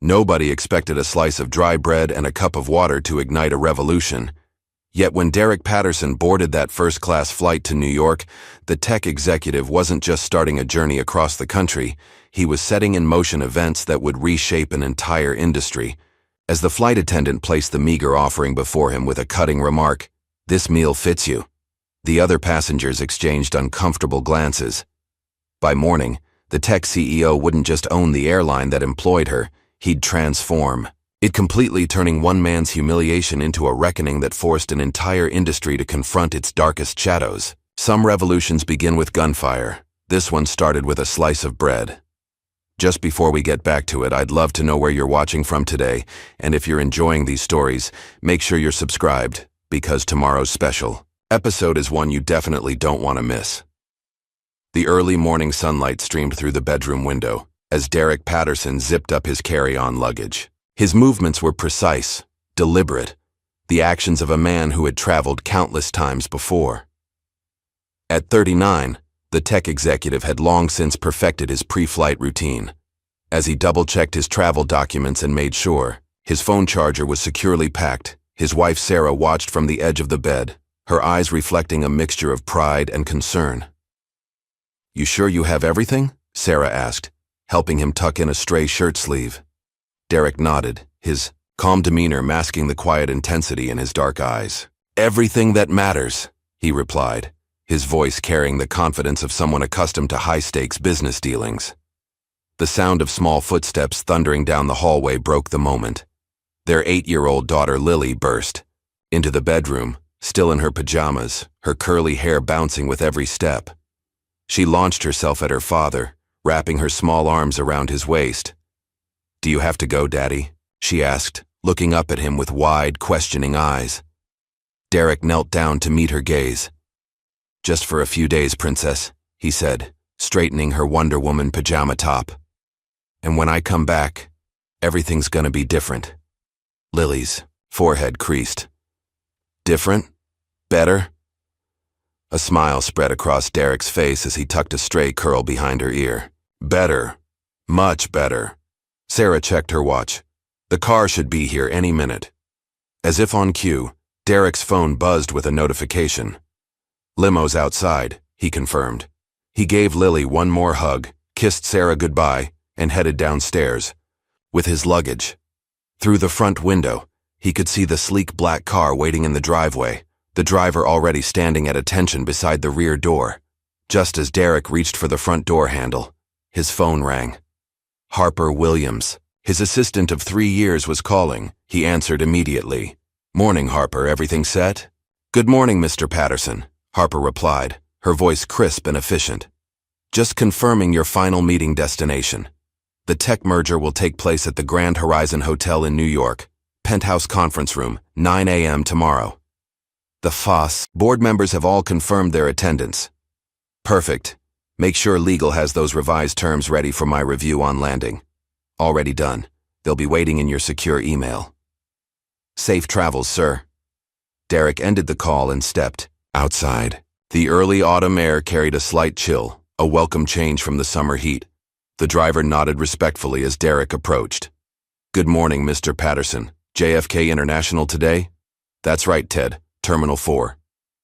Nobody expected a slice of dry bread and a cup of water to ignite a revolution. Yet when Derek Patterson boarded that first-class flight to New York, the tech executive wasn't just starting a journey across the country, he was setting in motion events that would reshape an entire industry. As the flight attendant placed the meager offering before him with a cutting remark, "This meal fits you," the other passengers exchanged uncomfortable glances. By morning, the tech CEO wouldn't just own the airline that employed her, he'd transform it, completely turning one man's humiliation into a reckoning that forced an entire industry to confront its darkest shadows. Some revolutions begin with gunfire. This one started with a slice of bread. Just before we get back to it, I'd love to know where you're watching from today, and if you're enjoying these stories, make sure you're subscribed, because tomorrow's special episode is one you definitely don't want to miss. The early morning sunlight streamed through the bedroom window as Derek Patterson zipped up his carry-on luggage. His movements were precise, deliberate, the actions of a man who had traveled countless times before. At 39, the tech executive had long since perfected his pre-flight routine. As he double-checked his travel documents and made sure his phone charger was securely packed, his wife Sarah watched from the edge of the bed, her eyes reflecting a mixture of pride and concern. "You sure you have everything?" Sarah asked, helping him tuck in a stray shirt sleeve. Derek nodded, his calm demeanor masking the quiet intensity in his dark eyes. "Everything that matters," he replied, his voice carrying the confidence of someone accustomed to high-stakes business dealings. The sound of small footsteps thundering down the hallway broke the moment. Their 8-year-old daughter Lily burst into the bedroom, still in her pajamas, her curly hair bouncing with every step. She launched herself at her father, wrapping her small arms around his waist. "Do you have to go, Daddy?" she asked, looking up at him with wide, questioning eyes. Derek knelt down to meet her gaze. "Just for a few days, Princess," he said, straightening her Wonder Woman pajama top. "And when I come back, everything's gonna be different." Lily's forehead creased. "Different? Better?" A smile spread across Derek's face as he tucked a stray curl behind her ear. "Better. Much better." Sarah checked her watch. The car should be here any minute. As if on cue, Derek's phone buzzed with a notification. "Limo's outside," he confirmed. He gave Lily one more hug, kissed Sarah goodbye, and headed downstairs with his luggage. Through the front window, he could see the sleek black car waiting in the driveway, the driver already standing at attention beside the rear door. Just as Derek reached for the front door handle, his phone rang. Harper Williams, his assistant of 3 years, was calling. He answered immediately. "Morning, Harper. Everything set?" "Good morning, Mr. Patterson," Harper replied, her voice crisp and efficient. "Just confirming your final meeting destination. The tech merger will take place at the Grand Horizon Hotel in New York, penthouse conference room, 9 a.m. tomorrow. The FOSS board members have all confirmed their attendance." "Perfect. Make sure legal has those revised terms ready for my review on landing." "Already done. They'll be waiting in your secure email." "Safe travels, sir." Derek ended the call and stepped outside. The early autumn air carried a slight chill, a welcome change from the summer heat. The driver nodded respectfully as Derek approached. "Good morning, Mr. Patterson. JFK International today?" "That's right, Ted. Terminal 4.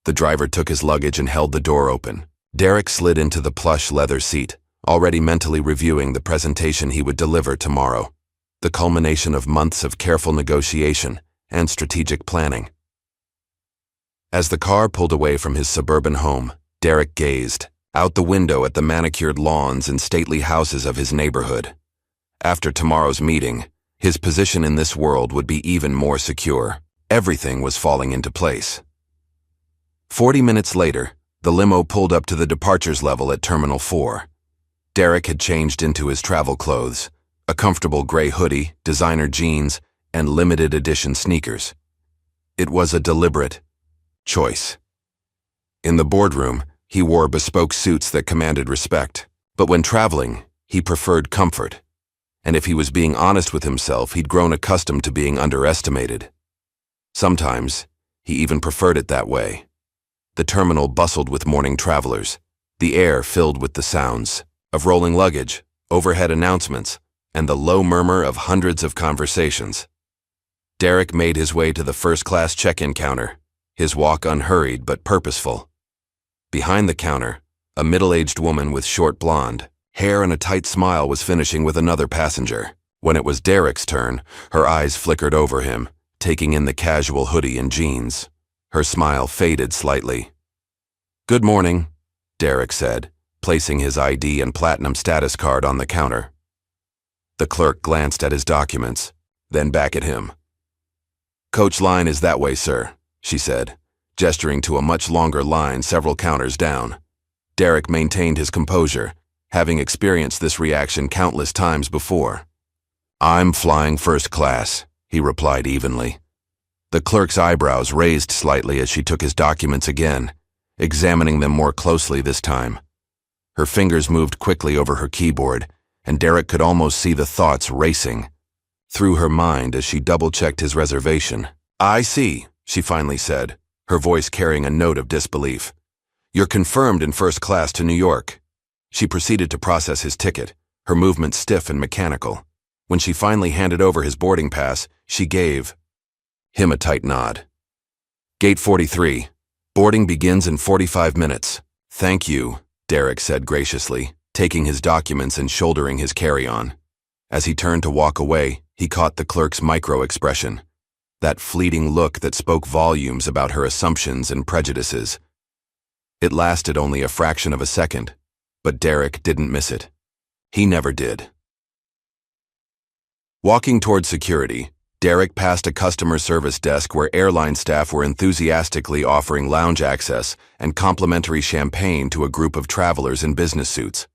The driver took his luggage and held the door open. Derek slid into the plush leather seat, already mentally reviewing the presentation he would deliver tomorrow, the culmination of months of careful negotiation and strategic planning. As the car pulled away from his suburban home, Derek gazed out the window at the manicured lawns and stately houses of his neighborhood. After tomorrow's meeting, his position in this world would be even more secure. Everything was falling into place. 40 minutes later, the limo pulled up to the departures level at Terminal 4. Derek had changed into his travel clothes, a comfortable gray hoodie, designer jeans, and limited edition sneakers. It was a deliberate choice. In the boardroom, he wore bespoke suits that commanded respect, but when traveling, he preferred comfort. And if he was being honest with himself, he'd grown accustomed to being underestimated. Sometimes, he even preferred it that way. The terminal bustled with morning travelers, the air filled with the sounds of rolling luggage, overhead announcements, and the low murmur of hundreds of conversations. Derek made his way to the first-class check-in counter, his walk unhurried but purposeful. Behind the counter, a middle-aged woman with short blonde hair and a tight smile was finishing with another passenger. When it was Derek's turn, her eyes flickered over him, taking in the casual hoodie and jeans. Her smile faded slightly. "Good morning," Derek said, placing his ID and platinum status card on the counter. The clerk glanced at his documents, then back at him. "Coach line is that way, sir," she said, gesturing to a much longer line several counters down. Derek maintained his composure, having experienced this reaction countless times before. "I'm flying first class," he replied evenly. The clerk's eyebrows raised slightly as she took his documents again, examining them more closely this time. Her fingers moved quickly over her keyboard, and Derek could almost see the thoughts racing through her mind as she double-checked his reservation. "I see," she finally said, her voice carrying a note of disbelief. "You're confirmed in first class to New York." She proceeded to process his ticket, her movements stiff and mechanical. When she finally handed over his boarding pass, she gave him a tight nod. "Gate 43. Boarding begins in 45 minutes. "Thank you," Derek said graciously, taking his documents and shouldering his carry-on. As he turned to walk away, he caught the clerk's micro-expression, that fleeting look that spoke volumes about her assumptions and prejudices. It lasted only a fraction of a second, but Derek didn't miss it. He never did. Walking toward security, Derek passed a customer service desk where airline staff were enthusiastically offering lounge access and complimentary champagne to a group of travelers in business suits.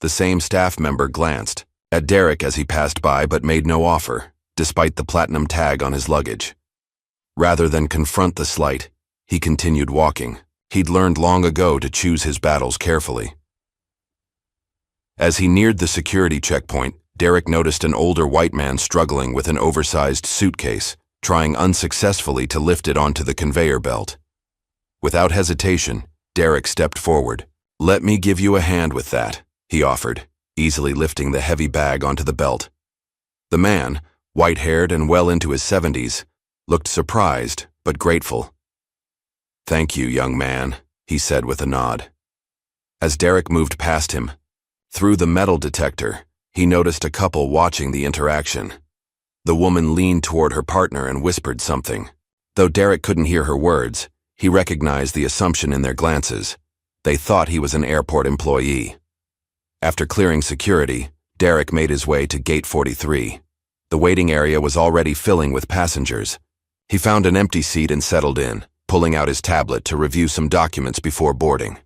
The same staff member glanced at Derek as he passed by but made no offer, despite the platinum tag on his luggage. Rather than confront the slight, he continued walking. He'd learned long ago to choose his battles carefully. As he neared the security checkpoint, Derek noticed an older white man struggling with an oversized suitcase, trying unsuccessfully to lift it onto the conveyor belt. Without hesitation, Derek stepped forward. "Let me give you a hand with that," he offered, easily lifting the heavy bag onto the belt. The man, white-haired and well into his 70s, looked surprised but grateful. "Thank you, young man," he said with a nod. As Derek moved past him, through the metal detector, he noticed a couple watching the interaction. The woman leaned toward her partner and whispered something. Though Derek couldn't hear her words, he recognized the assumption in their glances. They thought he was an airport employee. After clearing security, Derek made his way to Gate 43. The waiting area was already filling with passengers. He found an empty seat and settled in, pulling out his tablet to review some documents before boarding.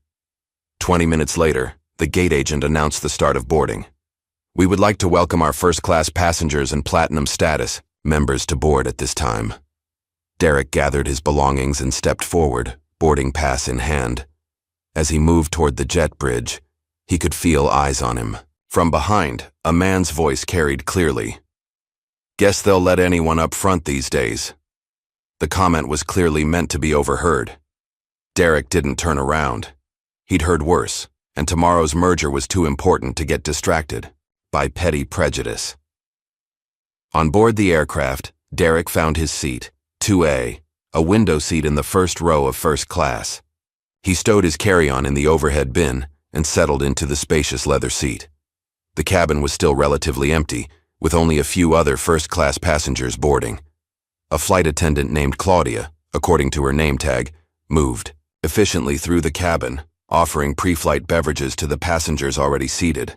20 minutes later, the gate agent announced the start of boarding. "We would like to welcome our first-class passengers and platinum status members to board at this time." Derek gathered his belongings and stepped forward, boarding pass in hand. As he moved toward the jet bridge, he could feel eyes on him. From behind, a man's voice carried clearly. "Guess they'll let anyone up front these days." The comment was clearly meant to be overheard. Derek didn't turn around. He'd heard worse, and tomorrow's merger was too important to get distracted by petty prejudice. On board the aircraft, Derek found his seat, 2A, a window seat in the first row of first class. He stowed his carry-on in the overhead bin and settled into the spacious leather seat. The cabin was still relatively empty, with only a few other first-class passengers boarding. A flight attendant named Claudia, according to her name tag, moved efficiently through the cabin, offering pre-flight beverages to the passengers already seated.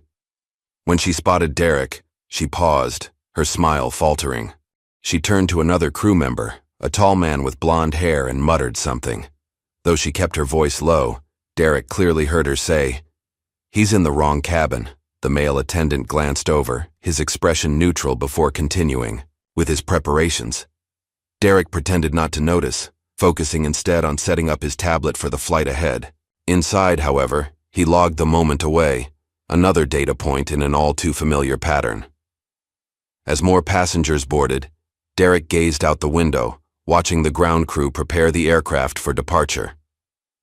When she spotted Derek, she paused, her smile faltering. She turned to another crew member, a tall man with blonde hair, and muttered something. Though she kept her voice low, Derek clearly heard her say, "He's in the wrong cabin." The male attendant glanced over, his expression neutral before continuing with his preparations. Derek pretended not to notice, focusing instead on setting up his tablet for the flight ahead. Inside, however, he logged the moment away, another data point in an all-too-familiar pattern. As more passengers boarded, Derek gazed out the window, watching the ground crew prepare the aircraft for departure.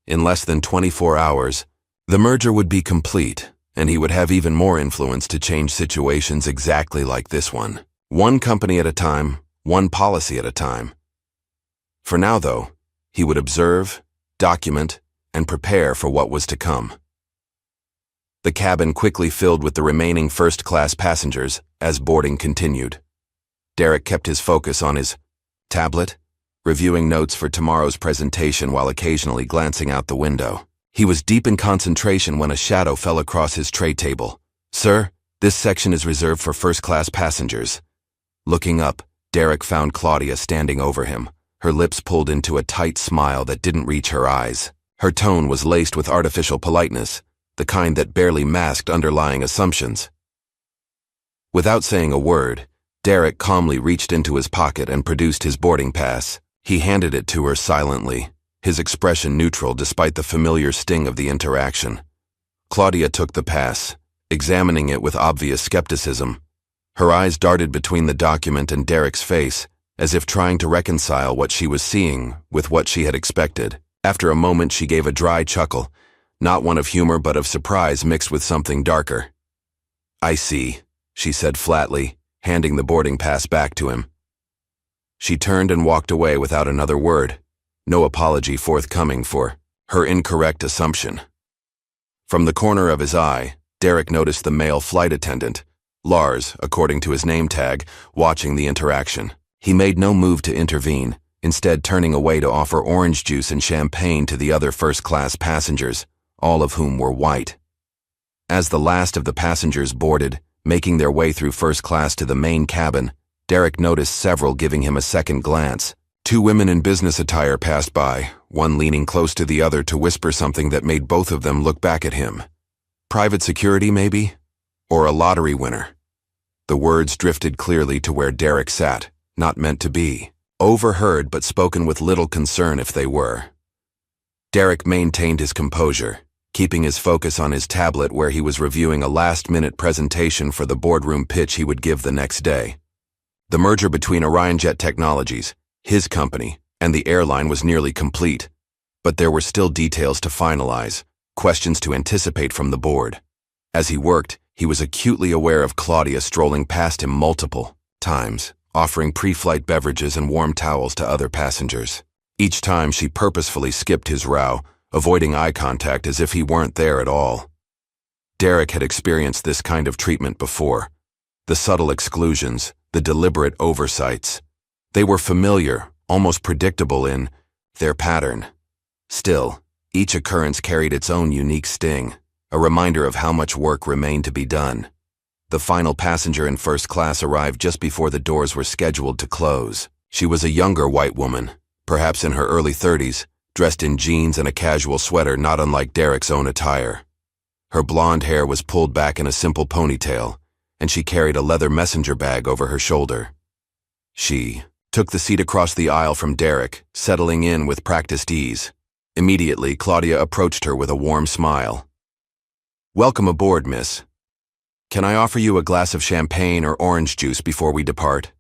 In less than 24 hours, the merger would be complete, and he would have even more influence to change situations exactly like this one. One company at a time, one policy at a time. For now, though, he would observe, document, and prepare for what was to come. The cabin quickly filled with the remaining first-class passengers as boarding continued. Derek kept his focus on his tablet, reviewing notes for tomorrow's presentation while occasionally glancing out the window. He was deep in concentration when a shadow fell across his tray table. "Sir, this section is reserved for first-class passengers." Looking up, Derek found Claudia standing over him, her lips pulled into a tight smile that didn't reach her eyes. Her tone was laced with artificial politeness, the kind that barely masked underlying assumptions. Without saying a word, Derek calmly reached into his pocket and produced his boarding pass. He handed it to her silently, his expression neutral despite the familiar sting of the interaction. Claudia took the pass, examining it with obvious skepticism. Her eyes darted between the document and Derek's face, as if trying to reconcile what she was seeing with what she had expected. After a moment, she gave a dry chuckle, not one of humor but of surprise mixed with something darker. "I see," she said flatly, handing the boarding pass back to him. She turned and walked away without another word, no apology forthcoming for her incorrect assumption. From the corner of his eye, Derek noticed the male flight attendant, Lars, according to his name tag, watching the interaction. He made no move to intervene, instead turning away to offer orange juice and champagne to the other first-class passengers, all of whom were white. As the last of the passengers boarded, making their way through first class to the main cabin, Derek noticed several giving him a second glance. Two women in business attire passed by, one leaning close to the other to whisper something that made both of them look back at him. Private security, maybe? Or a lottery winner? The words drifted clearly to where Derek sat, not meant to be. Overheard but spoken with little concern if they were. Derek maintained his composure, keeping his focus on his tablet where he was reviewing a last-minute presentation for the boardroom pitch he would give the next day. The merger between OrionJet Technologies, his company, and the airline was nearly complete, but there were still details to finalize, questions to anticipate from the board. As he worked, he was acutely aware of Claudia strolling past him multiple times, offering pre-flight beverages and warm towels to other passengers. Each time she purposefully skipped his row, avoiding eye contact as if he weren't there at all. Derek had experienced this kind of treatment before. The subtle exclusions, the deliberate oversights. They were familiar, almost predictable in their pattern. Still, each occurrence carried its own unique sting, a reminder of how much work remained to be done. The final passenger in first class arrived just before the doors were scheduled to close. She was a younger white woman, perhaps in her early 30s, dressed in jeans and a casual sweater not unlike Derek's own attire. Her blonde hair was pulled back in a simple ponytail, and she carried a leather messenger bag over her shoulder. She took the seat across the aisle from Derek, settling in with practiced ease. Immediately, Claudia approached her with a warm smile. "Welcome aboard, miss. Can I offer you a glass of champagne or orange juice before we depart?"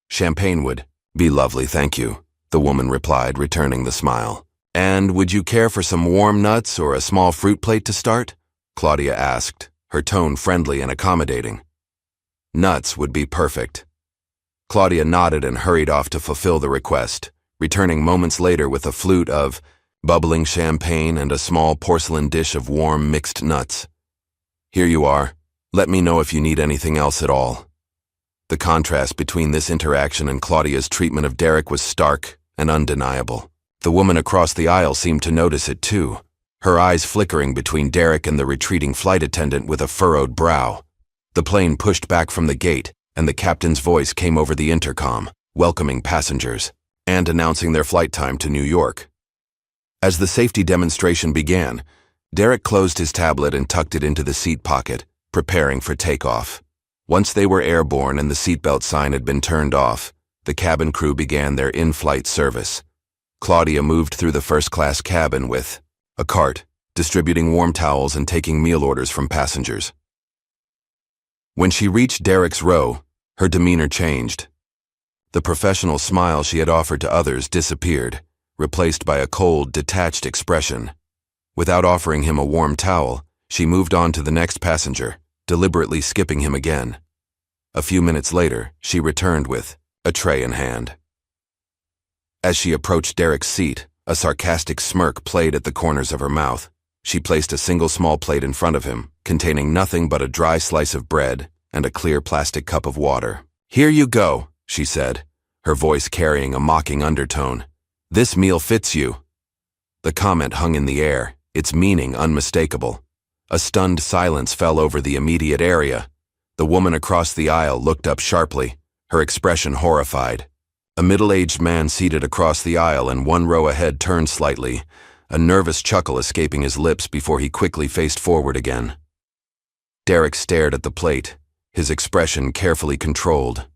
"Champagne would be lovely, thank you," the woman replied, returning the smile. "And would you care for some warm nuts or a small fruit plate to start?" Claudia asked, her tone friendly and accommodating. "Nuts would be perfect." Claudia nodded and hurried off to fulfill the request, returning moments later with a flute of bubbling champagne and a small porcelain dish of warm mixed nuts. "Here you are. Let me know if you need anything else at all." The contrast between this interaction and Claudia's treatment of Derek was stark and undeniable. The woman across the aisle seemed to notice it too, her eyes flickering between Derek and the retreating flight attendant with a furrowed brow. The plane pushed back from the gate, and the captain's voice came over the intercom, welcoming passengers and announcing their flight time to New York. As the safety demonstration began, Derek closed his tablet and tucked it into the seat pocket, preparing for takeoff. Once they were airborne and the seatbelt sign had been turned off, the cabin crew began their in-flight service. Claudia moved through the first-class cabin with a cart, distributing warm towels and taking meal orders from passengers. When she reached Derek's row, her demeanor changed. The professional smile she had offered to others disappeared, replaced by a cold, detached expression. Without offering him a warm towel, She moved on to the next passenger, deliberately skipping him again. A few minutes later, she returned with a tray in hand. As she approached Derek's seat, a sarcastic smirk played at the corners of her mouth. She placed a single small plate in front of him, containing nothing but a dry slice of bread and a clear plastic cup of water. "Here you go," she said, her voice carrying a mocking undertone. "This meal fits you." The comment hung in the air, its meaning unmistakable. A stunned silence fell over the immediate area. The woman across the aisle looked up sharply, her expression horrified. A middle-aged man seated across the aisle and one row ahead turned slightly, a nervous chuckle escaping his lips before he quickly faced forward again. Derek stared at the plate, his expression carefully controlled.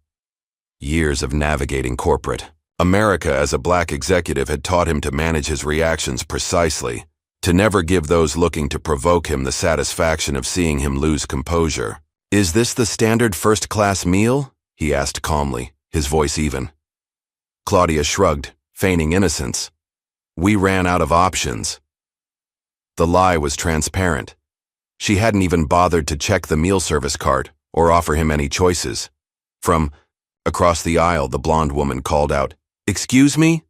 Years of navigating corporate America as a black executive had taught him to manage his reactions precisely, to never give those looking to provoke him the satisfaction of seeing him lose composure. "Is this the standard first-class meal?" he asked calmly, his voice even. Claudia shrugged, feigning innocence. "We ran out of options." The lie was transparent. She hadn't even bothered to check the meal service cart or offer him any choices. From across the aisle, the blonde woman called out, "Excuse me?"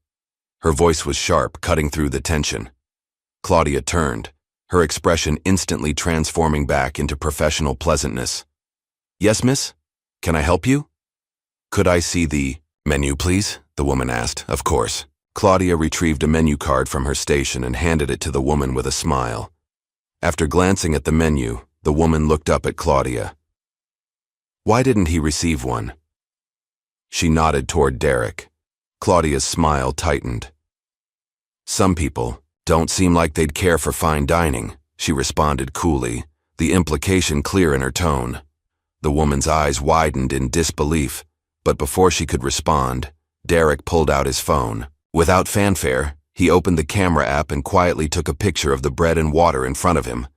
Her voice was sharp, cutting through the tension. Claudia turned, her expression instantly transforming back into professional pleasantness. "Yes, miss? Can I help you?" "Could I see the menu, please?" the woman asked. Of course. Claudia retrieved a menu card from her station and handed it to the woman with a smile. After glancing at the menu, the woman looked up at Claudia. "Why didn't he receive one?" She nodded toward Derek. Claudia's smile tightened. "Some people don't seem like they'd care for fine dining," she responded coolly, the implication clear in her tone. The woman's eyes widened in disbelief, but before she could respond, Derek pulled out his phone. Without fanfare, he opened the camera app and quietly took a picture of the bread and water in front of him,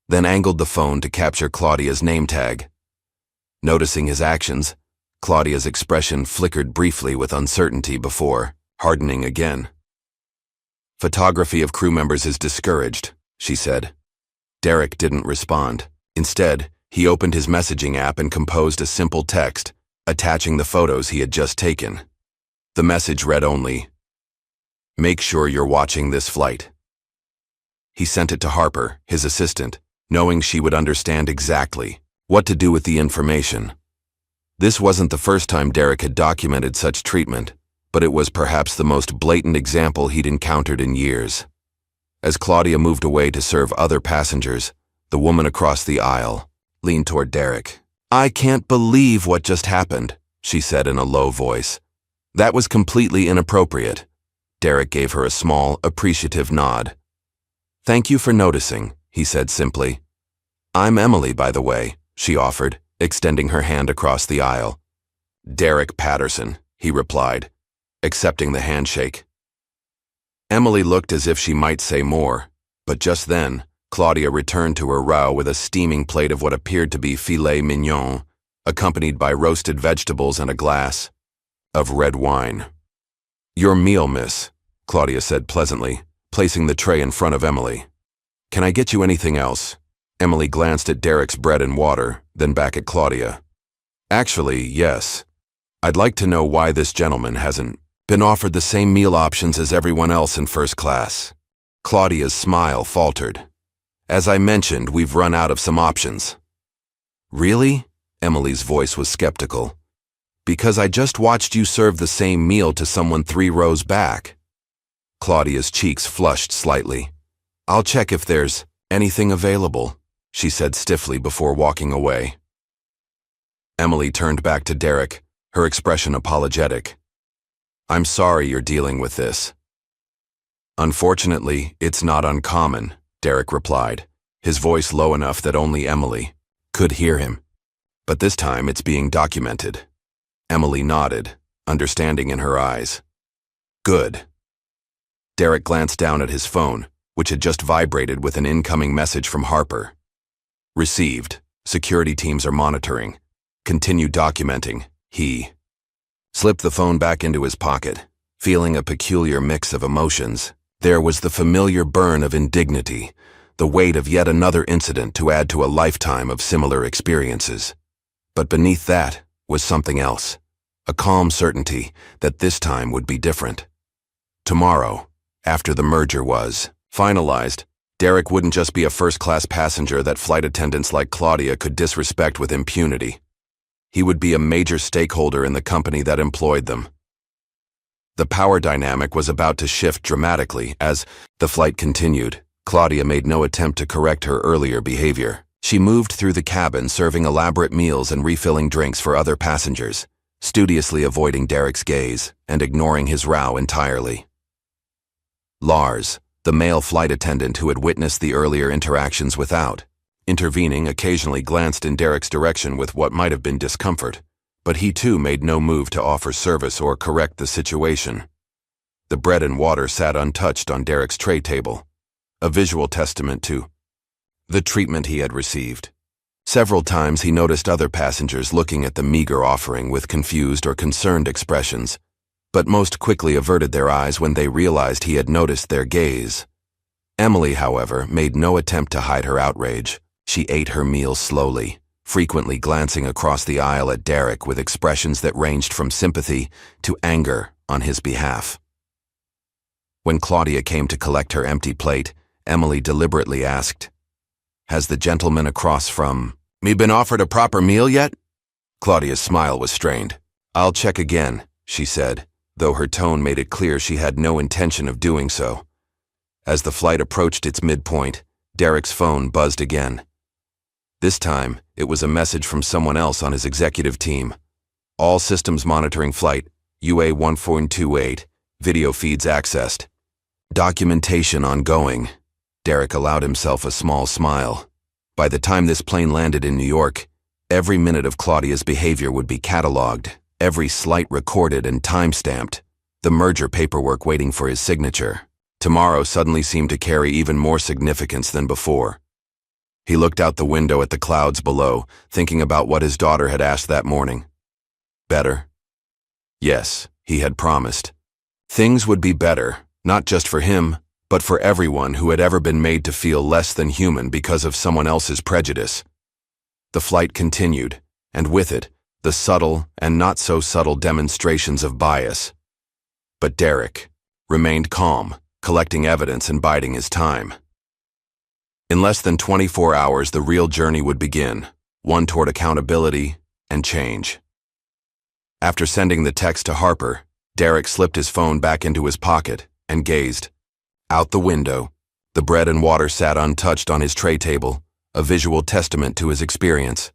then angled the phone to capture Claudia's name tag. Noticing his actions, Claudia's expression flickered briefly with uncertainty before hardening again. "Photography of crew members is discouraged," she said. Derek didn't respond. Instead, he opened his messaging app and composed a simple text, attaching the photos he had just taken. The message read only, "Make sure you're watching this flight." He sent it to Harper, his assistant, knowing she would understand exactly what to do with the information. This wasn't the first time Derek had documented such treatment, but it was perhaps the most blatant example he'd encountered in years. As Claudia moved away to serve other passengers, the woman across the aisle leaned toward Derek. "I can't believe what just happened," she said in a low voice. "That was completely inappropriate." Derek gave her a small, appreciative nod. "Thank you for noticing," he said simply. "I'm Emily, by the way," she offered, extending her hand across the aisle. "Derek Patterson," he replied, accepting the handshake. Emily looked as if she might say more, but just then, Claudia returned to her row with a steaming plate of what appeared to be filet mignon, accompanied by roasted vegetables and a glass of red wine. "Your meal, miss," Claudia said pleasantly, placing the tray in front of Emily. "Can I get you anything else?" Emily glanced at Derek's bread and water, then back at Claudia. "Actually, yes. I'd like to know why this gentleman hasn't been offered the same meal options as everyone else in first class." Claudia's smile faltered. "As I mentioned, we've run out of some options." "Really?" Emily's voice was skeptical. "Because I just watched you serve the same meal to someone 3 rows back." Claudia's cheeks flushed slightly. "I'll check if there's anything available," she said stiffly before walking away. Emily turned back to Derek, her expression apologetic. "I'm sorry you're dealing with this." "Unfortunately, it's not uncommon," Derek replied, his voice low enough that only Emily could hear him. "But this time it's being documented." Emily nodded, understanding in her eyes. "Good." Derek glanced down at his phone, which had just vibrated with an incoming message from Harper. "Received. Security teams are monitoring. Continue documenting." He slipped the phone back into his pocket, feeling a peculiar mix of emotions. There was the familiar burn of indignity, the weight of yet another incident to add to a lifetime of similar experiences. But beneath that was something else, a calm certainty that this time would be different. Tomorrow, after the merger was finalized, Derek wouldn't just be a first-class passenger that flight attendants like Claudia could disrespect with impunity. He would be a major stakeholder in the company that employed them. The power dynamic was about to shift dramatically as the flight continued. Claudia made no attempt to correct her earlier behavior. She moved through the cabin serving elaborate meals and refilling drinks for other passengers, studiously avoiding Derek's gaze and ignoring his row entirely. Lars, the male flight attendant who had witnessed the earlier interactions without intervening, occasionally glanced in Derek's direction with what might have been discomfort, but he too made no move to offer service or correct the situation. The bread and water sat untouched on Derek's tray table, a visual testament to the treatment he had received. Several times he noticed other passengers looking at the meager offering with confused or concerned expressions, but most quickly averted their eyes when they realized he had noticed their gaze. Emily, however, made no attempt to hide her outrage. She ate her meal slowly, frequently glancing across the aisle at Derek with expressions that ranged from sympathy to anger on his behalf. When Claudia came to collect her empty plate, Emily deliberately asked, "Has the gentleman across from me been offered a proper meal yet?" Claudia's smile was strained. "I'll check again," she said, though her tone made it clear she had no intention of doing so. As the flight approached its midpoint, Derek's phone buzzed again. This time, it was a message from someone else on his executive team. "All systems monitoring flight, UA 1428, video feeds accessed. Documentation ongoing." Derek allowed himself a small smile. By the time this plane landed in New York, every minute of Claudia's behavior would be cataloged, every slight recorded and time-stamped, the merger paperwork waiting for his signature. Tomorrow suddenly seemed to carry even more significance than before. He looked out the window at the clouds below, thinking about what his daughter had asked that morning. Better? Yes, he had promised. Things would be better, not just for him, but for everyone who had ever been made to feel less than human because of someone else's prejudice. The flight continued, and with it, the subtle and not so subtle demonstrations of bias. But Derek remained calm, collecting evidence and biding his time. In less than 24 hours, the real journey would begin, one toward accountability and change. After sending the text to Harper, Derek slipped his phone back into his pocket and gazed. Out the window, the bread and water sat untouched on his tray table, a visual testament to his experience.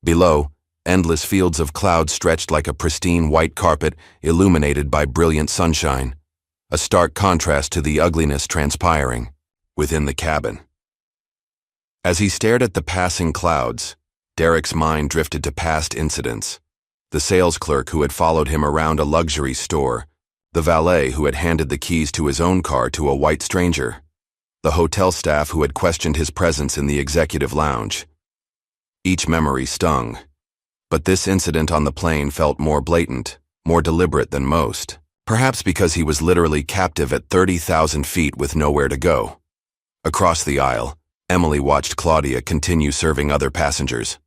Below, endless fields of clouds stretched like a pristine white carpet illuminated by brilliant sunshine, a stark contrast to the ugliness transpiring within the cabin. As he stared at the passing clouds, Derek's mind drifted to past incidents. The sales clerk who had followed him around a luxury store, the valet who had handed the keys to his own car to a white stranger, the hotel staff who had questioned his presence in the executive lounge. Each memory stung, but this incident on the plane felt more blatant, more deliberate than most, perhaps because he was literally captive at 30,000 feet with nowhere to go. Across the aisle, Emily watched Claudia continue serving other passengers.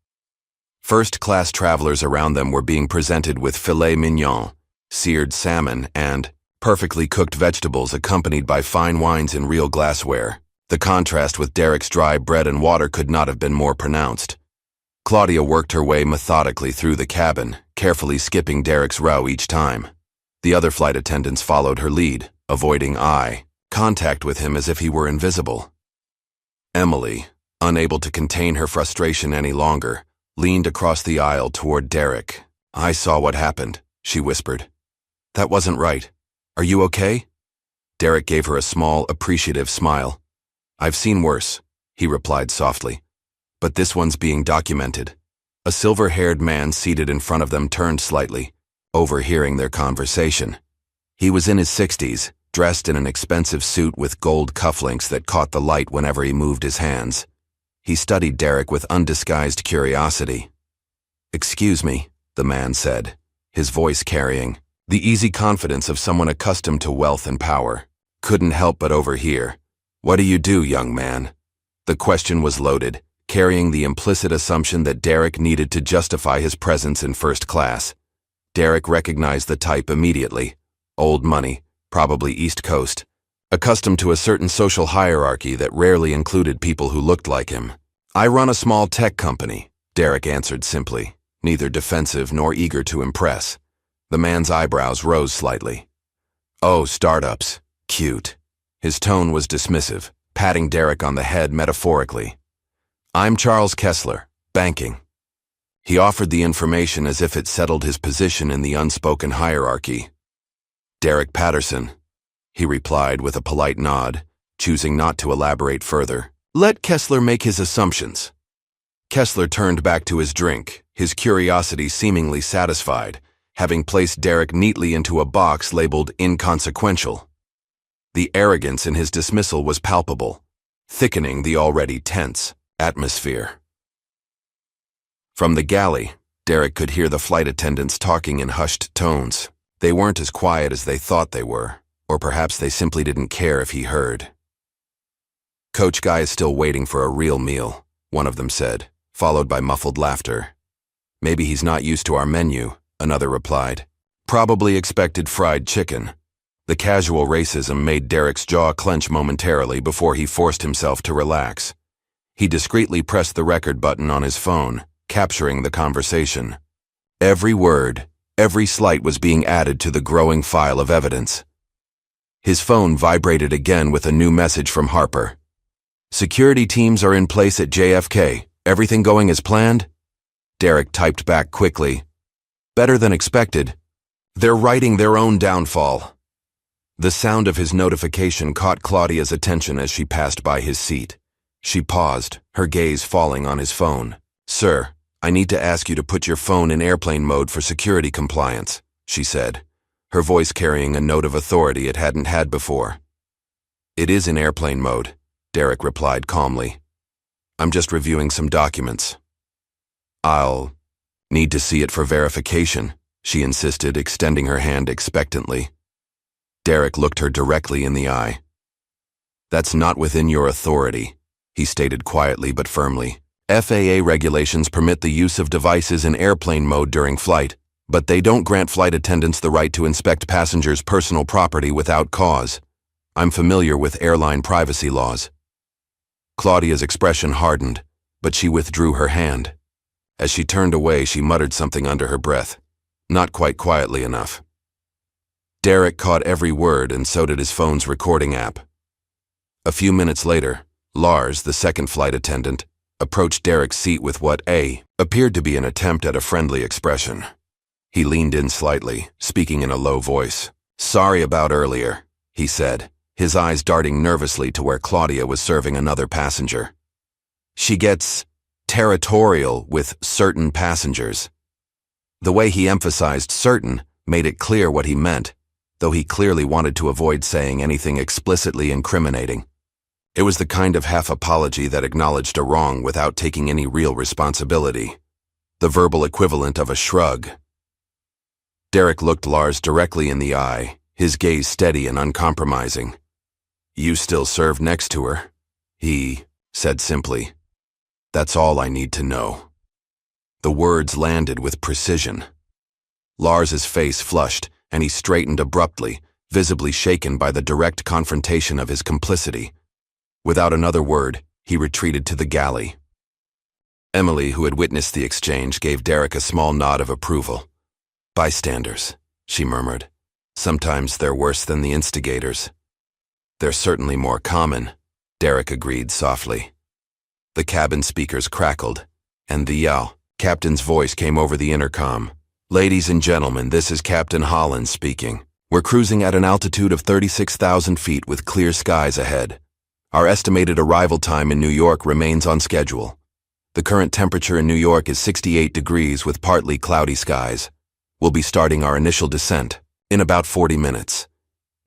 First-class travelers around them were being presented with filet mignon, seared salmon, and perfectly cooked vegetables accompanied by fine wines in real glassware. The contrast with Derek's dry bread and water could not have been more pronounced. Claudia worked her way methodically through the cabin, carefully skipping Derek's row each time. The other flight attendants followed her lead, avoiding eye contact with him as if he were invisible. Emily, unable to contain her frustration any longer, leaned across the aisle toward Derek. "I saw what happened," she whispered. "That wasn't right. Are you okay?" Derek gave her a small, appreciative smile. "I've seen worse," he replied softly. "But this one's being documented." A silver-haired man seated in front of them turned slightly, overhearing their conversation. He was in his 60s, dressed in an expensive suit with gold cufflinks that caught the light whenever he moved his hands. He studied Derek with undisguised curiosity. "Excuse me," the man said, his voice carrying the easy confidence of someone accustomed to wealth and power. "Couldn't help but overhear. What do you do, young man?" The question was loaded, carrying the implicit assumption that Derek needed to justify his presence in first class. Derek recognized the type immediately. Old money, probably East Coast. Accustomed to a certain social hierarchy that rarely included people who looked like him. "I run a small tech company," Derek answered simply, neither defensive nor eager to impress. The man's eyebrows rose slightly. "Oh, startups. Cute." His tone was dismissive, patting Derek on the head metaphorically. "I'm Charles Kessler, banking." He offered the information as if it settled his position in the unspoken hierarchy. "Derek Patterson," he replied with a polite nod, choosing not to elaborate further. "Let Kessler make his assumptions." Kessler turned back to his drink, his curiosity seemingly satisfied, having placed Derek neatly into a box labeled inconsequential. The arrogance in his dismissal was palpable, thickening the already tense atmosphere. From the galley, Derek could hear the flight attendants talking in hushed tones. They weren't as quiet as they thought they were, or perhaps they simply didn't care if he heard. "Coach Guy is still waiting for a real meal," one of them said, followed by muffled laughter. "Maybe he's not used to our menu," another replied. "Probably expected fried chicken." The casual racism made Derek's jaw clench momentarily before he forced himself to relax. He discreetly pressed the record button on his phone, capturing the conversation. Every word, every slight was being added to the growing file of evidence. His phone vibrated again with a new message from Harper. "Security teams are in place at JFK. Everything going as planned?" Derek typed back quickly. "Better than expected. They're writing their own downfall." The sound of his notification caught Claudia's attention as she passed by his seat. She paused, her gaze falling on his phone. "Sir, I need to ask you to put your phone in airplane mode for security compliance," she said, her voice carrying a note of authority it hadn't had before. "It is in airplane mode," Derek replied calmly. "I'm just reviewing some documents." "I'll need to see it for verification," she insisted, extending her hand expectantly. Derek looked her directly in the eye. "That's not within your authority," he stated quietly but firmly. "FAA regulations permit the use of devices in airplane mode during flight, but they don't grant flight attendants the right to inspect passengers' personal property without cause. I'm familiar with airline privacy laws." Claudia's expression hardened, but she withdrew her hand. As she turned away, she muttered something under her breath, not quite quietly enough. Derek caught every word, and so did his phone's recording app. A few minutes later, Lars, the second flight attendant, approached Derek's seat with what appeared to be an attempt at a friendly expression. He leaned in slightly, speaking in a low voice. "Sorry about earlier," he said, his eyes darting nervously to where Claudia was serving another passenger. "She gets territorial with certain passengers." The way he emphasized certain made it clear what he meant, though he clearly wanted to avoid saying anything explicitly incriminating. It was the kind of half-apology that acknowledged a wrong without taking any real responsibility. The verbal equivalent of a shrug. Derek looked Lars directly in the eye, his gaze steady and uncompromising. "You still serve next to her," he said simply. "That's all I need to know." The words landed with precision. Lars's face flushed, and he straightened abruptly, visibly shaken by the direct confrontation of his complicity. Without another word, he retreated to the galley. Emily, who had witnessed the exchange, gave Derek a small nod of approval. "Bystanders," she murmured. "Sometimes they're worse than the instigators." "They're certainly more common," Derek agreed softly. The cabin speakers crackled, and the captain's voice came over the intercom. "Ladies and gentlemen, this is Captain Hollins speaking. We're cruising at an altitude of 36,000 feet with clear skies ahead. Our estimated arrival time in New York remains on schedule. The current temperature in New York is 68 degrees with partly cloudy skies. We'll be starting our initial descent in about 40 minutes.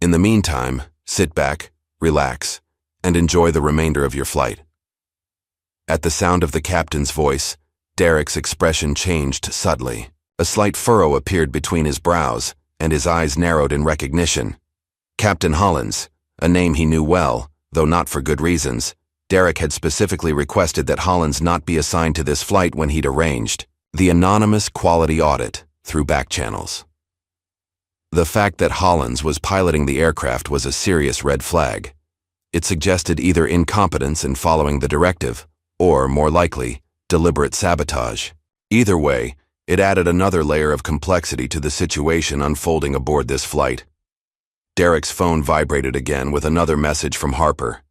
In the meantime, sit back, relax, and enjoy the remainder of your flight." At the sound of the captain's voice, Derek's expression changed subtly. A slight furrow appeared between his brows, and his eyes narrowed in recognition. Captain Hollins, a name he knew well, though not for good reasons, Derek had specifically requested that Hollins not be assigned to this flight when he'd arranged the anonymous quality audit through back channels. The fact that Hollins was piloting the aircraft was a serious red flag. It suggested either incompetence in following the directive, or, more likely, deliberate sabotage. Either way, it added another layer of complexity to the situation unfolding aboard this flight. Derek's phone vibrated again with another message from Harper.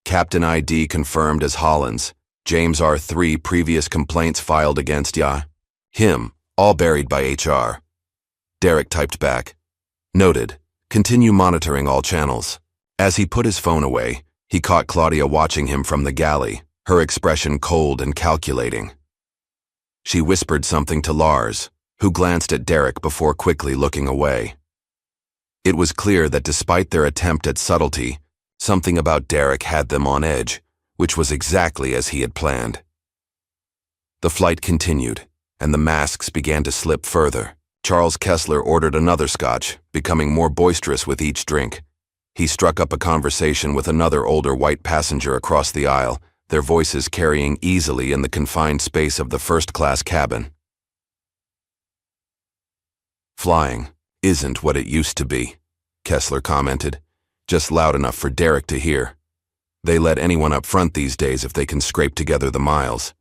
Captain ID confirmed as Hollins. James R3 previous complaints filed against him, all buried by HR. Derek typed back. Noted. Continue monitoring all channels. As he put his phone away, he caught Claudia watching him from the galley, her expression cold and calculating. She whispered something to Lars, who glanced at Derek before quickly looking away. It was clear that despite their attempt at subtlety, something about Derek had them on edge, which was exactly as he had planned. The flight continued, and the masks began to slip further. Charles Kessler ordered another scotch, becoming more boisterous with each drink. He struck up a conversation with another older white passenger across the aisle, their voices carrying easily in the confined space of the first-class cabin. Flying isn't what it used to be, Kessler commented, just loud enough for Derek to hear. They let anyone up front these days if they can scrape together the miles.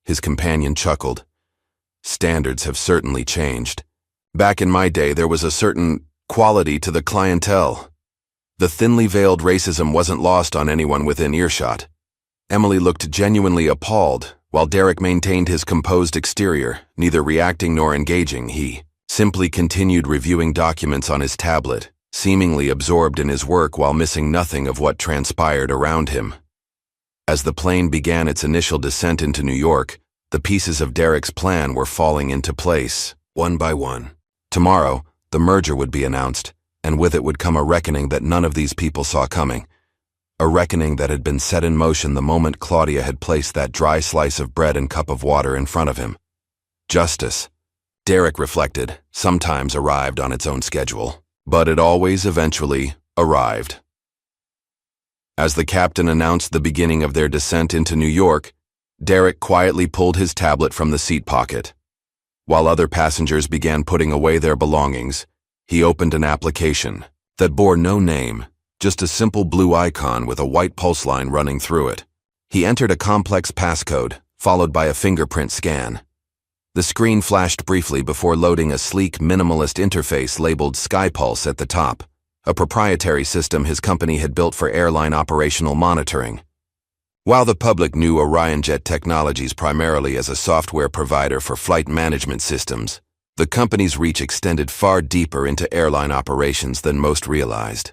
His companion chuckled. Standards have certainly changed. Back in my day, there was a certain quality to the clientele. The thinly veiled racism wasn't lost on anyone within earshot. Emily looked genuinely appalled, while Derek maintained his composed exterior, neither reacting nor engaging. He simply continued reviewing documents on his tablet, seemingly absorbed in his work while missing nothing of what transpired around him. As the plane began its initial descent into New York, the pieces of Derek's plan were falling into place, one by one. Tomorrow, the merger would be announced, and with it would come a reckoning that none of these people saw coming. A reckoning that had been set in motion the moment Claudia had placed that dry slice of bread and cup of water in front of him. Justice, Derek reflected, sometimes arrived on its own schedule, but it always eventually arrived. As the captain announced the beginning of their descent into New York, Derek quietly pulled his tablet from the seat pocket. While other passengers began putting away their belongings, he opened an application that bore no name, just a simple blue icon with a white pulse line running through it. He entered a complex passcode, followed by a fingerprint scan. The screen flashed briefly before loading a sleek, minimalist interface labeled SkyPulse at the top, a proprietary system his company had built for airline operational monitoring. While the public knew OrionJet Technologies primarily as a software provider for flight management systems, the company's reach extended far deeper into airline operations than most realized.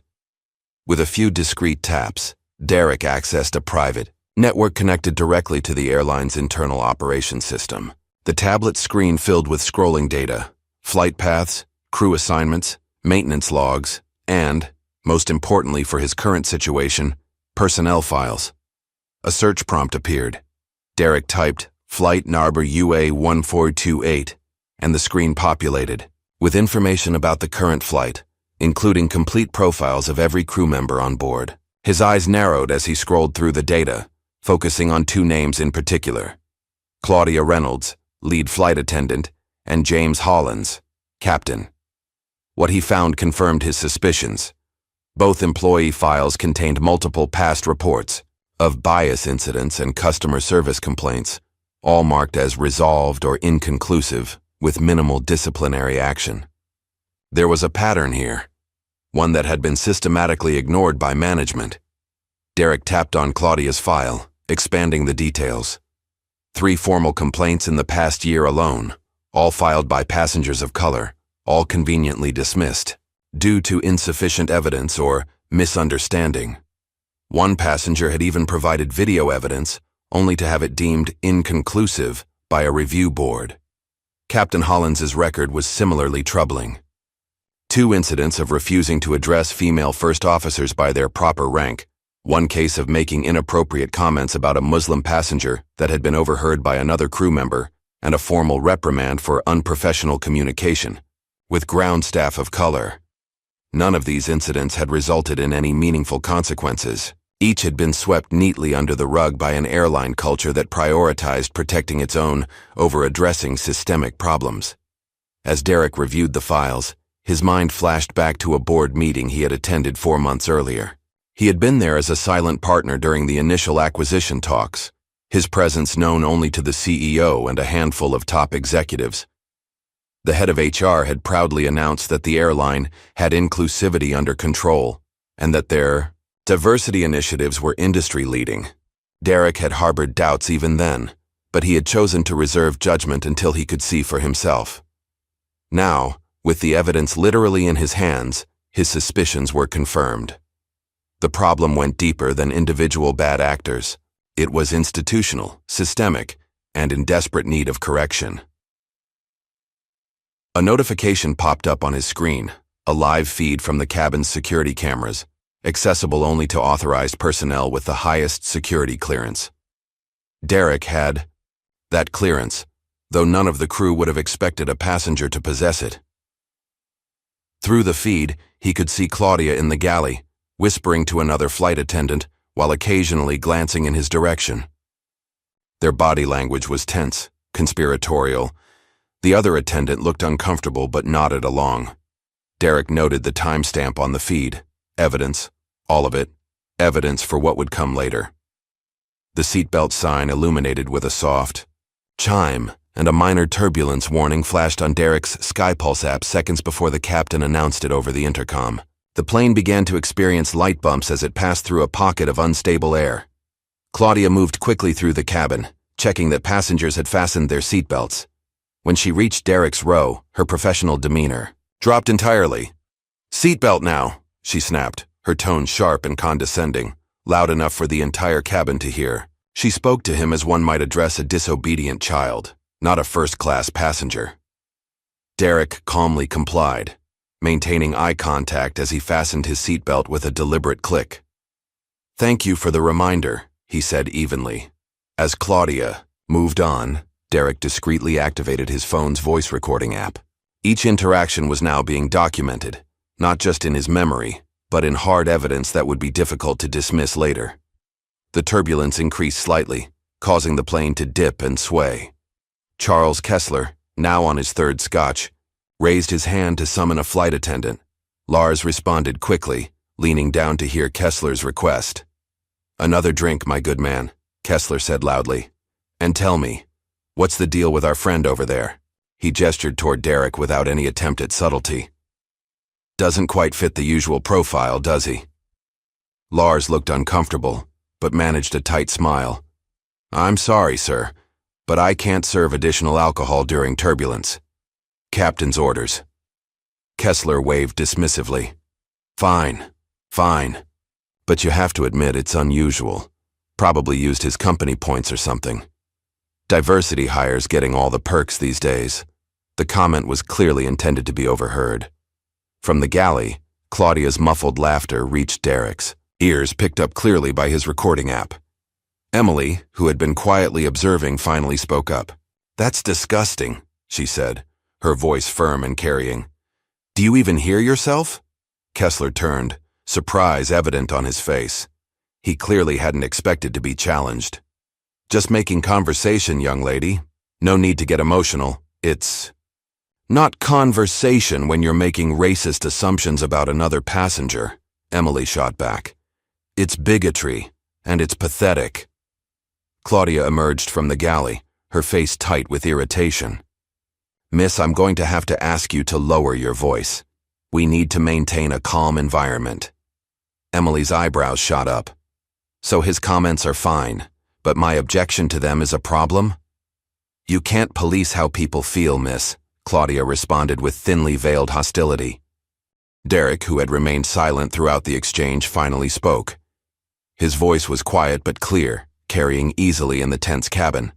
With a few discreet taps, Derek accessed a private network connected directly to the airline's internal operations system. The tablet screen filled with scrolling data, flight paths, crew assignments, maintenance logs, and, most importantly for his current situation, personnel files. A search prompt appeared. Derek typed, Flight Narber UA1428, and the screen populated, with information about the current flight, including complete profiles of every crew member on board. His eyes narrowed as he scrolled through the data, focusing on two names in particular: Claudia Reynolds, lead flight attendant, and James Hollins, captain. What he found confirmed his suspicions. Both employee files contained multiple past reports of bias incidents and customer service complaints, all marked as resolved or inconclusive, with minimal disciplinary action. There was a pattern here, one that had been systematically ignored by management. Derek tapped on Claudia's file, expanding the details. 3 formal complaints in the past year alone, all filed by passengers of color, all conveniently dismissed, due to insufficient evidence or misunderstanding. One passenger had even provided video evidence, only to have it deemed inconclusive by a review board. Captain Hollins's record was similarly troubling. 2 incidents of refusing to address female first officers by their proper rank, 1 case of making inappropriate comments about a Muslim passenger that had been overheard by another crew member, and a formal reprimand for unprofessional communication, with ground staff of color. None of these incidents had resulted in any meaningful consequences. Each had been swept neatly under the rug by an airline culture that prioritized protecting its own over addressing systemic problems. As Derek reviewed the files, his mind flashed back to a board meeting he had attended 4 months earlier. He had been there as a silent partner during the initial acquisition talks, his presence known only to the CEO and a handful of top executives. The head of HR had proudly announced that the airline had inclusivity under control and that their diversity initiatives were industry-leading. Derek had harbored doubts even then, but he had chosen to reserve judgment until he could see for himself. Now, with the evidence literally in his hands, his suspicions were confirmed. The problem went deeper than individual bad actors. It was institutional, systemic, and in desperate need of correction. A notification popped up on his screen, a live feed from the cabin's security cameras, accessible only to authorized personnel with the highest security clearance. Derek had that clearance, though none of the crew would have expected a passenger to possess it. Through the feed, he could see Claudia in the galley, whispering to another flight attendant while occasionally glancing in his direction. Their body language was tense, conspiratorial. The other attendant looked uncomfortable but nodded along. Derek noted the timestamp on the feed. Evidence, all of it, evidence for what would come later. The seatbelt sign illuminated with a soft chime, and a minor turbulence warning flashed on Derek's SkyPulse app seconds before the captain announced it over the intercom. The plane began to experience light bumps as it passed through a pocket of unstable air. Claudia moved quickly through the cabin, checking that passengers had fastened their seatbelts. When she reached Derek's row, her professional demeanor dropped entirely. "Seatbelt now," she snapped, her tone sharp and condescending, loud enough for the entire cabin to hear. She spoke to him as one might address a disobedient child, not a first-class passenger. Derek calmly complied, maintaining eye contact as he fastened his seatbelt with a deliberate click. "Thank you for the reminder," he said evenly. As Claudia moved on, Derek discreetly activated his phone's voice recording app. Each interaction was now being documented, not just in his memory, but in hard evidence that would be difficult to dismiss later. The turbulence increased slightly, causing the plane to dip and sway. Charles Kessler, now on his third scotch, raised his hand to summon a flight attendant. Lars responded quickly, leaning down to hear Kessler's request. "Another drink, my good man," Kessler said loudly. "And tell me, what's the deal with our friend over there?" He gestured toward Derek without any attempt at subtlety. "Doesn't quite fit the usual profile, does he?" Lars looked uncomfortable, but managed a tight smile. "I'm sorry, sir, but I can't serve additional alcohol during turbulence. Captain's orders." Kessler waved dismissively. Fine. But you have to admit it's unusual. Probably used his company points or something. Diversity hires getting all the perks these days." The comment was clearly intended to be overheard. From the galley, Claudia's muffled laughter reached Derek's ears, picked up clearly by his recording app. Emily, who had been quietly observing, finally spoke up. "That's disgusting," she said, her voice firm and carrying. "Do you even hear yourself?" Kessler turned, surprise evident on his face. He clearly hadn't expected to be challenged. "Just making conversation, young lady. No need to get emotional. It's not conversation when you're making racist assumptions about another passenger," Emily shot back. "It's bigotry, and it's pathetic." Claudia emerged from the galley, her face tight with irritation. "Miss, I'm going to have to ask you to lower your voice. We need to maintain a calm environment." Emily's eyebrows shot up. "So his comments are fine, but my objection to them is a problem?" "You can't police how people feel, miss," Claudia responded with thinly veiled hostility. Derek, who had remained silent throughout the exchange, finally spoke. His voice was quiet but clear, carrying easily in the tense cabin.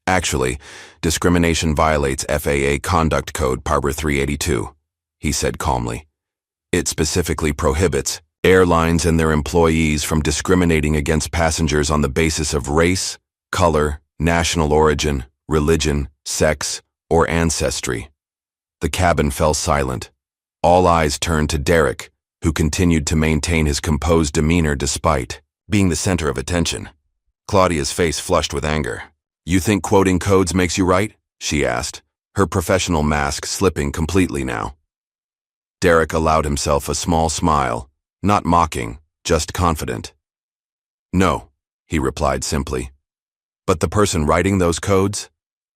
"Actually, discrimination violates FAA Conduct Code Part 382, he said calmly. "It specifically prohibits airlines and their employees from discriminating against passengers on the basis of race, color, national origin, religion, sex, or ancestry." The cabin fell silent. All eyes turned to Derek, who continued to maintain his composed demeanor despite being the center of attention. Claudia's face flushed with anger. "You think quoting codes makes you right?" she asked, her professional mask slipping completely now. Derek allowed himself a small smile, not mocking, just confident. "No," he replied simply. "But the person writing those codes?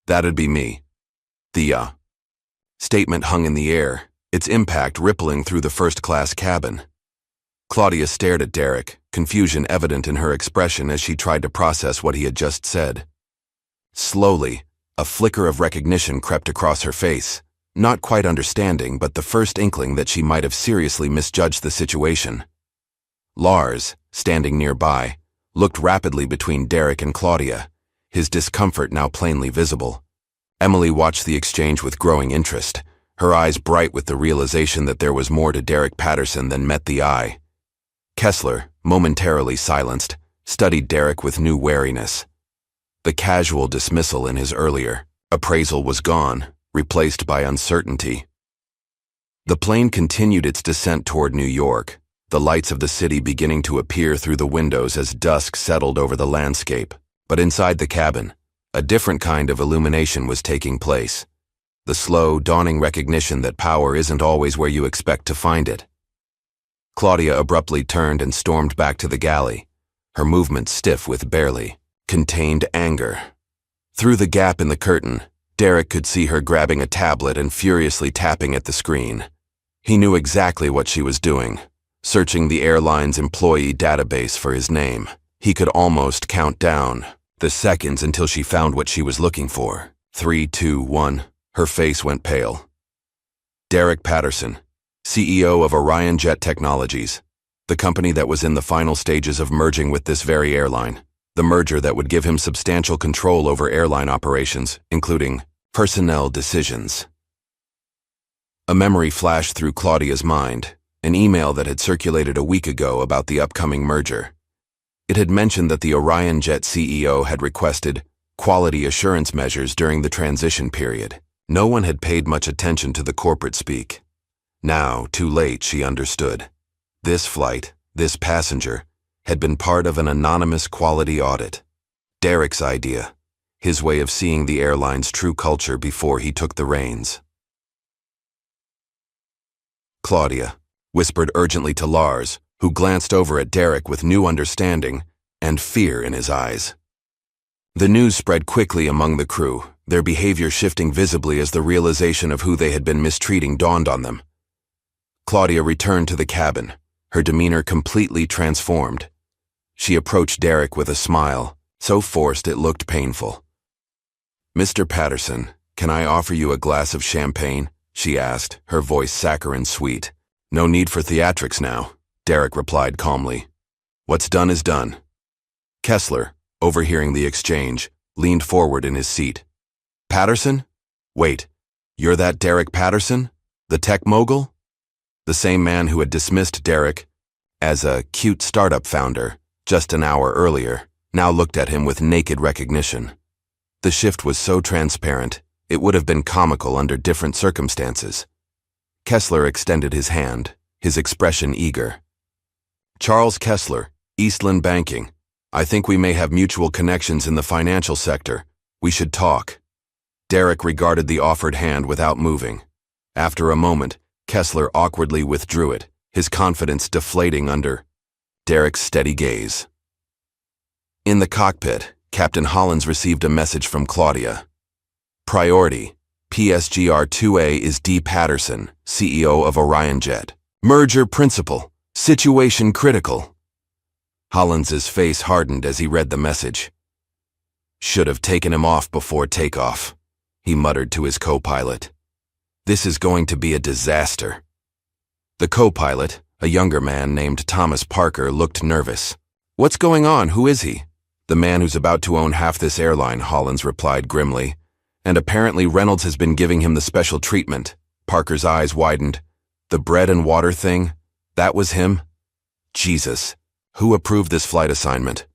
That'd be me." The statement hung in the air, its impact rippling through the first-class cabin. Claudia stared at Derek, confusion evident in her expression as she tried to process what he had just said. Slowly, a flicker of recognition crept across her face, not quite understanding but the first inkling that she might have seriously misjudged the situation. Lars, standing nearby, looked rapidly between Derek and Claudia, his discomfort now plainly visible. Emily watched the exchange with growing interest, her eyes bright with the realization that there was more to Derek Patterson than met the eye. Kessler, momentarily silenced, studied Derek with new wariness. The casual dismissal in his earlier appraisal was gone, replaced by uncertainty. The plane continued its descent toward New York, the lights of the city beginning to appear through the windows as dusk settled over the landscape. But inside the cabin, a different kind of illumination was taking place. The slow, dawning recognition that power isn't always where you expect to find it. Claudia abruptly turned and stormed back to the galley, her movements stiff with barely contained anger. Through the gap in the curtain, Derek could see her grabbing a tablet and furiously tapping at the screen. He knew exactly what she was doing, searching the airline's employee database for his name. He could almost count down the seconds until she found what she was looking for. 3, 2, 1. Her face went pale. Derek Patterson, CEO of Orion Jet Technologies, the company that was in the final stages of merging with this very airline, the merger that would give him substantial control over airline operations, including personnel decisions. A memory flashed through Claudia's mind, an email that had circulated a week ago about the upcoming merger. It had mentioned that the Orion Jet CEO had requested quality assurance measures during the transition period. No one had paid much attention to the corporate speak. Now, too late, she understood. This flight, this passenger, had been part of an anonymous quality audit. Derek's idea, his way of seeing the airline's true culture before he took the reins. "Claudia," whispered urgently to Lars, who glanced over at Derek with new understanding and fear in his eyes. The news spread quickly among the crew, their behavior shifting visibly as the realization of who they had been mistreating dawned on them. Claudia returned to the cabin, her demeanor completely transformed. She approached Derek with a smile, so forced it looked painful. "Mr. Patterson, can I offer you a glass of champagne?" she asked, her voice saccharine sweet. "No need for theatrics now," Derek replied calmly. "What's done is done." Kessler, overhearing the exchange, leaned forward in his seat. "Patterson? Wait, you're that Derek Patterson? The tech mogul?" The same man who had dismissed Derek as a cute startup founder just an hour earlier now looked at him with naked recognition. The shift was so transparent, it would have been comical under different circumstances. Kessler extended his hand, his expression eager. "Charles Kessler, Eastland Banking. I think we may have mutual connections in the financial sector. We should talk." Derek regarded the offered hand without moving. After a moment, Kessler awkwardly withdrew it, his confidence deflating under Derek's steady gaze. In the cockpit, Captain Hollins received a message from Claudia. "Priority, PSGR-2A is D. Patterson, CEO of Orion Jet. Merger principal, situation critical." Hollins's face hardened as he read the message. "Should have taken him off before takeoff," he muttered to his co-pilot. "This is going to be a disaster." The co-pilot, a younger man named Thomas Parker, looked nervous. "What's going on? Who is he?" "The man who's about to own half this airline," Hollins replied grimly. "And apparently Reynolds has been giving him the special treatment." Parker's eyes widened. "The bread and water thing? That was him?" "Jesus. Who approved this flight assignment?"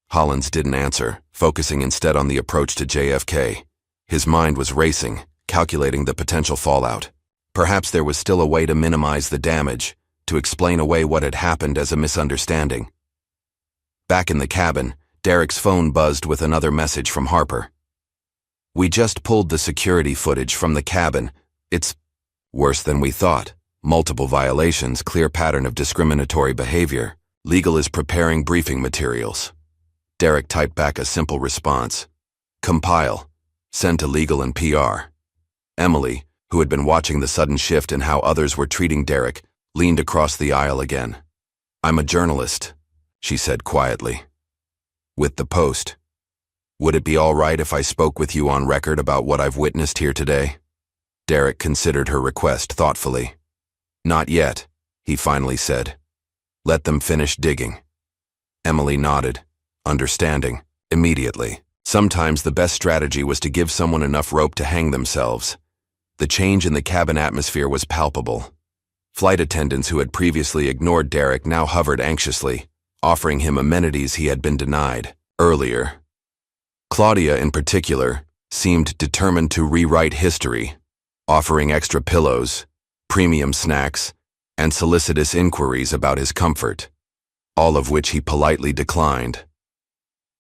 Hollins didn't answer, focusing instead on the approach to JFK. His mind was racing, calculating the potential fallout. Perhaps there was still a way to minimize the damage, to explain away what had happened as a misunderstanding. Back in the cabin, Derek's phone buzzed with another message from Harper. "We just pulled the security footage from the cabin. It's worse than we thought. Multiple violations, clear pattern of discriminatory behavior. Legal is preparing briefing materials." Derek typed back a simple response. "Compile. Send to legal and PR." Emily, who had been watching the sudden shift in how others were treating Derek, leaned across the aisle again. "I'm a journalist," she said quietly. "With the Post. Would it be all right if I spoke with you on record about what I've witnessed here today?" Derek considered her request thoughtfully. "Not yet," he finally said. "Let them finish digging." Emily nodded, understanding, immediately. Sometimes the best strategy was to give someone enough rope to hang themselves. The change in the cabin atmosphere was palpable. Flight attendants who had previously ignored Derek now hovered anxiously, offering him amenities he had been denied earlier. Claudia, in particular, seemed determined to rewrite history, offering extra pillows, premium snacks, and solicitous inquiries about his comfort, all of which he politely declined.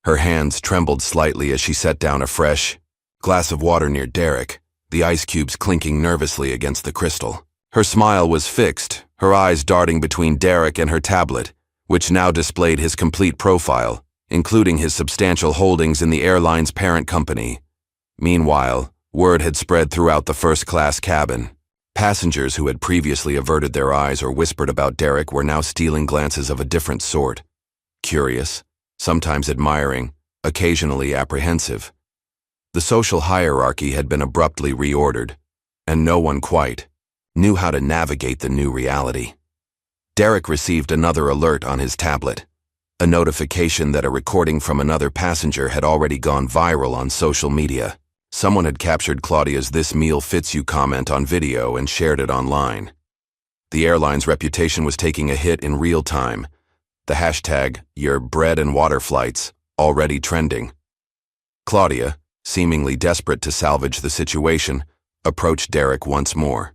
Her hands trembled slightly as she set down a fresh glass of water near Derek, the ice cubes clinking nervously against the crystal. Her smile was fixed, her eyes darting between Derek and her tablet, which now displayed his complete profile, including his substantial holdings in the airline's parent company. Meanwhile, word had spread throughout the first-class cabin. Passengers who had previously averted their eyes or whispered about Derek were now stealing glances of a different sort. Curious, sometimes admiring, occasionally apprehensive. The social hierarchy had been abruptly reordered, and no one quite knew how to navigate the new reality. Derek received another alert on his tablet, a notification that a recording from another passenger had already gone viral on social media. Someone had captured Claudia's "This meal fits you" comment on video and shared it online. The airline's reputation was taking a hit in real time, the hashtag "Your bread and water flights" already trending. Claudia, seemingly desperate to salvage the situation, approached Derek once more.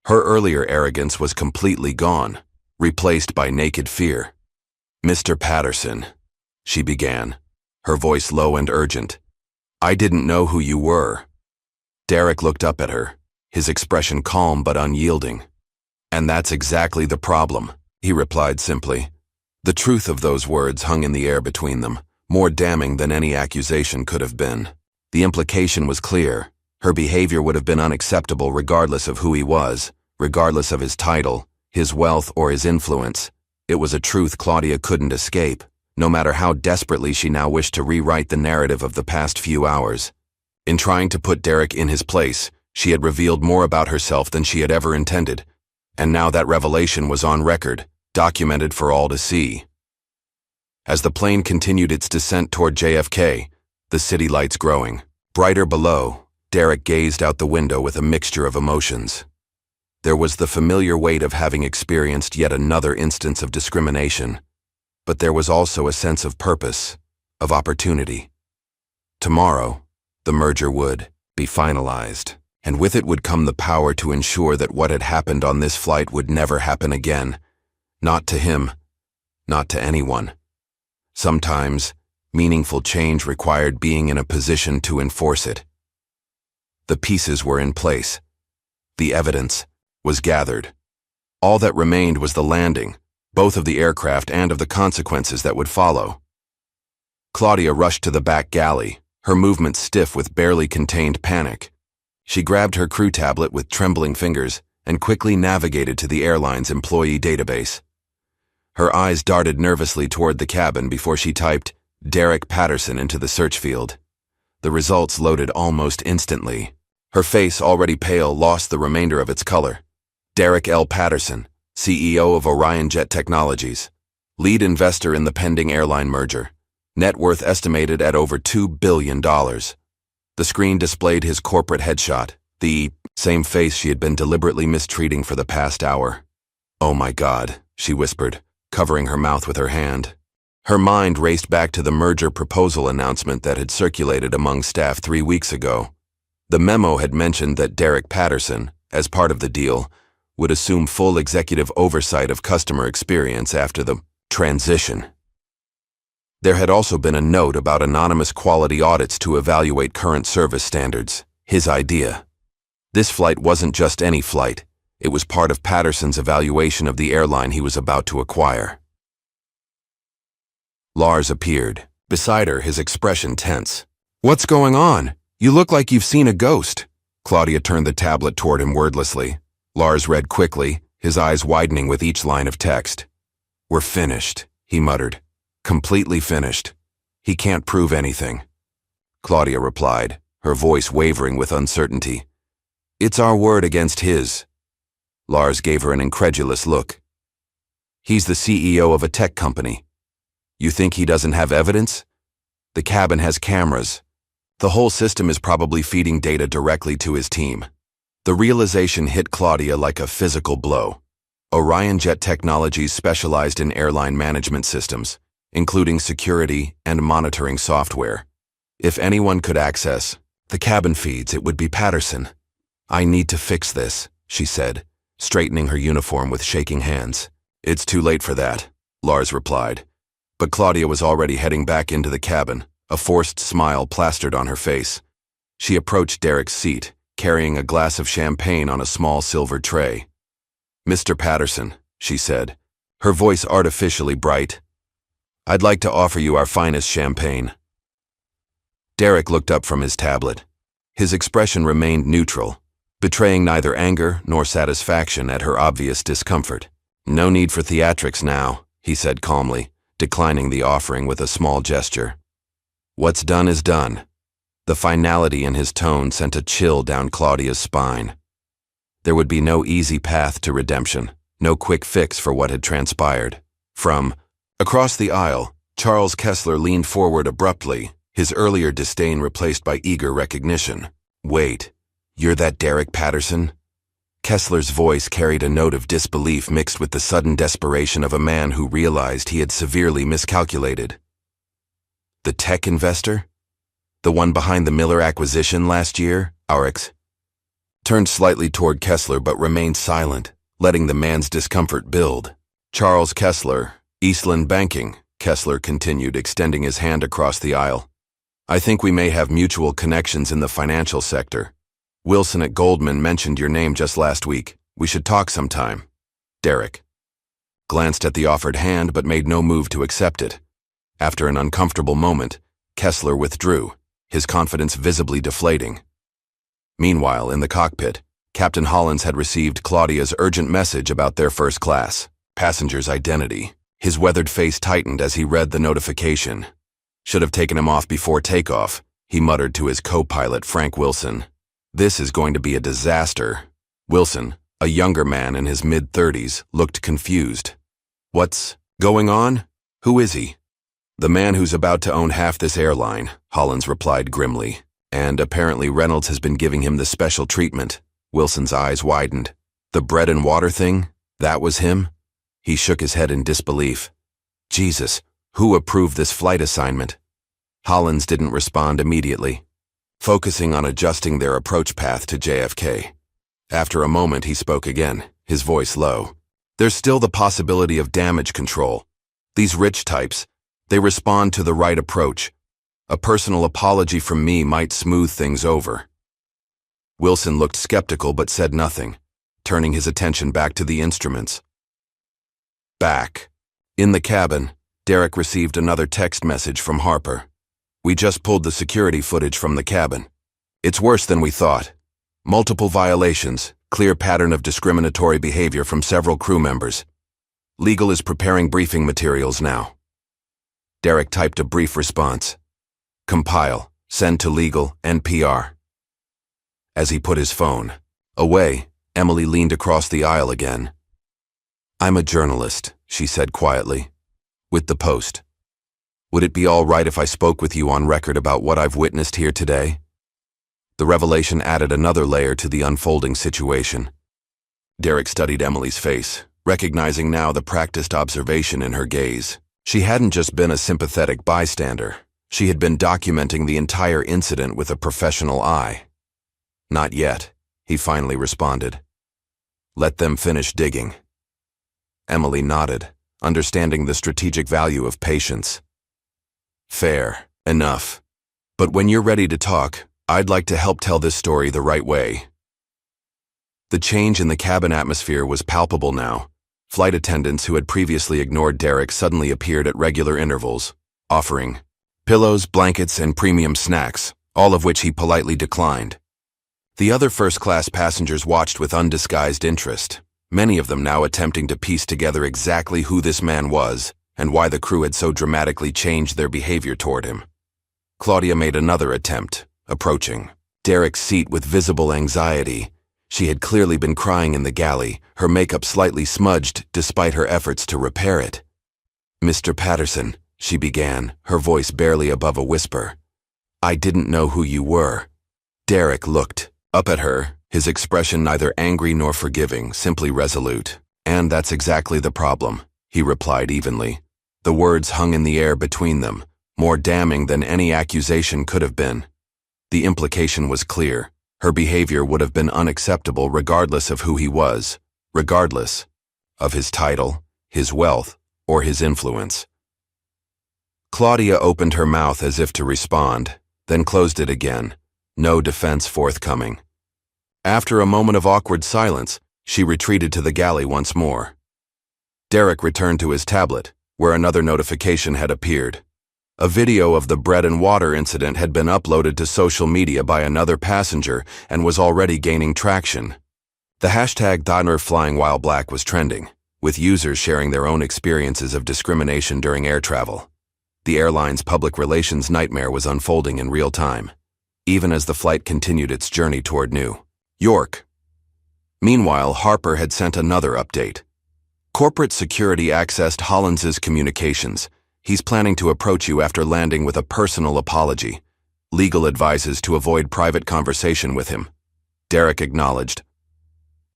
Her earlier arrogance was completely gone, replaced by naked fear. "Mr. Patterson," she began, her voice low and urgent. "I didn't know who you were." Derek looked up at her, his expression calm but unyielding. "And that's exactly the problem," he replied simply. The truth of those words hung in the air between them, more damning than any accusation could have been. The implication was clear. Her behavior would have been unacceptable regardless of who he was, regardless of his title, his wealth, or his influence. It was a truth Claudia couldn't escape, no matter how desperately she now wished to rewrite the narrative of the past few hours. In trying to put Derek in his place, she had revealed more about herself than she had ever intended, and now that revelation was on record, documented for all to see. As the plane continued its descent toward JFK, the city lights growing brighter below, Derek gazed out the window with a mixture of emotions. There was the familiar weight of having experienced yet another instance of discrimination, but there was also a sense of purpose, of opportunity. Tomorrow, the merger would be finalized, and with it would come the power to ensure that what had happened on this flight would never happen again. Not to him, not to anyone. Sometimes, meaningful change required being in a position to enforce it. The pieces were in place. The evidence was gathered. All that remained was the landing, both of the aircraft and of the consequences that would follow. Claudia rushed to the back galley, her movements stiff with barely contained panic. She grabbed her crew tablet with trembling fingers and quickly navigated to the airline's employee database. Her eyes darted nervously toward the cabin before she typed Derek Patterson into the search field. The results loaded almost instantly. Her face, already pale, lost the remainder of its color. Derek L. Patterson, CEO of Orion Jet Technologies, lead investor in the pending airline merger, net worth estimated at over $2 billion. The screen displayed his corporate headshot, the same face she had been deliberately mistreating for the past hour. "Oh my God," she whispered, covering her mouth with her hand. Her mind raced back to the merger proposal announcement that had circulated among staff 3 weeks ago. The memo had mentioned that Derek Patterson, as part of the deal, would assume full executive oversight of customer experience after the transition. There had also been a note about anonymous quality audits to evaluate current service standards. His idea. This flight wasn't just any flight. It was part of Patterson's evaluation of the airline he was about to acquire. Lars appeared. Beside her, his expression tense. "What's going on? You look like you've seen a ghost." Claudia turned the tablet toward him wordlessly. Lars read quickly, his eyes widening with each line of text. "We're finished," he muttered. "Completely finished. He can't prove anything." Claudia replied, her voice wavering with uncertainty. "It's our word against his." Lars gave her an incredulous look. "He's the CEO of a tech company. You think he doesn't have evidence? The cabin has cameras. The whole system is probably feeding data directly to his team." The realization hit Claudia like a physical blow. Orion Jet Technologies specialized in airline management systems, including security and monitoring software. If anyone could access the cabin feeds, it would be Patterson. "I need to fix this," she said, straightening her uniform with shaking hands. "It's too late for that," Lars replied. But Claudia was already heading back into the cabin, a forced smile plastered on her face. She approached Derek's seat, carrying a glass of champagne on a small silver tray. "Mr. Patterson," she said, her voice artificially bright, "I'd like to offer you our finest champagne." Derek looked up from his tablet. His expression remained neutral, betraying neither anger nor satisfaction at her obvious discomfort. "No need for theatrics now," he said calmly, declining the offering with a small gesture. "What's done is done." The finality in his tone sent a chill down Claudia's spine. There would be no easy path to redemption, no quick fix for what had transpired. From across the aisle, Charles Kessler leaned forward abruptly, his earlier disdain replaced by eager recognition. "Wait, you're that Derek Patterson?" Kessler's voice carried a note of disbelief mixed with the sudden desperation of a man who realized he had severely miscalculated. "The tech investor? The one behind the Miller acquisition last year?" Aurex turned slightly toward Kessler but remained silent, letting the man's discomfort build. "Charles Kessler, Eastland Banking," Kessler continued, extending his hand across the aisle. "I think we may have mutual connections in the financial sector. Wilson at Goldman mentioned your name just last week. We should talk sometime." Derek glanced at the offered hand but made no move to accept it. After an uncomfortable moment, Kessler withdrew, his confidence visibly deflating. Meanwhile, in the cockpit, Captain Hollins had received Claudia's urgent message about their first class passenger's identity. His weathered face tightened as he read the notification. "Should have taken him off before takeoff," he muttered to his co-pilot Frank Wilson. "This is going to be a disaster." Wilson, a younger man in his mid-30s, looked confused. "What's going on? Who is he?" "The man who's about to own half this airline," Hollins replied grimly. "And apparently Reynolds has been giving him the special treatment." Wilson's eyes widened. "The bread and water thing? That was him?" He shook his head in disbelief. "Jesus, who approved this flight assignment?" Hollins didn't respond immediately, focusing on adjusting their approach path to JFK. After a moment, he spoke again, his voice low. "There's still the possibility of damage control. These rich types, they respond to the right approach. A personal apology from me might smooth things over." Wilson looked skeptical but said nothing, turning his attention back to the instruments. Back in the cabin, Derek received another text message from Harper. "We just pulled the security footage from the cabin. It's worse than we thought. Multiple violations, clear pattern of discriminatory behavior from several crew members. Legal is preparing briefing materials now." Derek typed a brief response. "Compile, send to legal, NPR." As he put his phone away, Emily leaned across the aisle again. "I'm a journalist," she said quietly, "with the Post. Would it be all right if I spoke with you on record about what I've witnessed here today?" The revelation added another layer to the unfolding situation. Derek studied Emily's face, recognizing now the practiced observation in her gaze. She hadn't just been a sympathetic bystander. She had been documenting the entire incident with a professional eye. "Not yet," he finally responded. "Let them finish digging." Emily nodded, understanding the strategic value of patience. Fair enough. But when you're ready to talk, I'd like to help tell this story the right way. The change in the cabin atmosphere was palpable now. Flight attendants who had previously ignored Derek suddenly appeared at regular intervals, offering pillows, blankets, and premium snacks, all of which he politely declined. The other first-class passengers watched with undisguised interest, many of them now attempting to piece together exactly who this man was and why the crew had so dramatically changed their behavior toward him. Claudia made another attempt, approaching Derek's seat with visible anxiety. She had clearly been crying in the galley, her makeup slightly smudged despite her efforts to repair it. "Mr. Patterson," she began, her voice barely above a whisper. "I didn't know who you were." Derek looked up at her, his expression neither angry nor forgiving, simply resolute. "And that's exactly the problem," he replied evenly. The words hung in the air between them, more damning than any accusation could have been. The implication was clear. Her behavior would have been unacceptable regardless of who he was, regardless of his title, his wealth, or his influence. Claudia opened her mouth as if to respond, then closed it again, no defense forthcoming. After a moment of awkward silence, she retreated to the galley once more. Derek returned to his tablet, where another notification had appeared. A video of the bread and water incident had been uploaded to social media by another passenger and was already gaining traction. The hashtag #DonnerFlyingWhileBlack was trending, with users sharing their own experiences of discrimination during air travel. The airline's public relations nightmare was unfolding in real time, even as the flight continued its journey toward New York. Meanwhile, Harper had sent another update. Corporate security accessed Hollins's communications. He's planning to approach you after landing with a personal apology. Legal advises to avoid private conversation with him. Derek acknowledged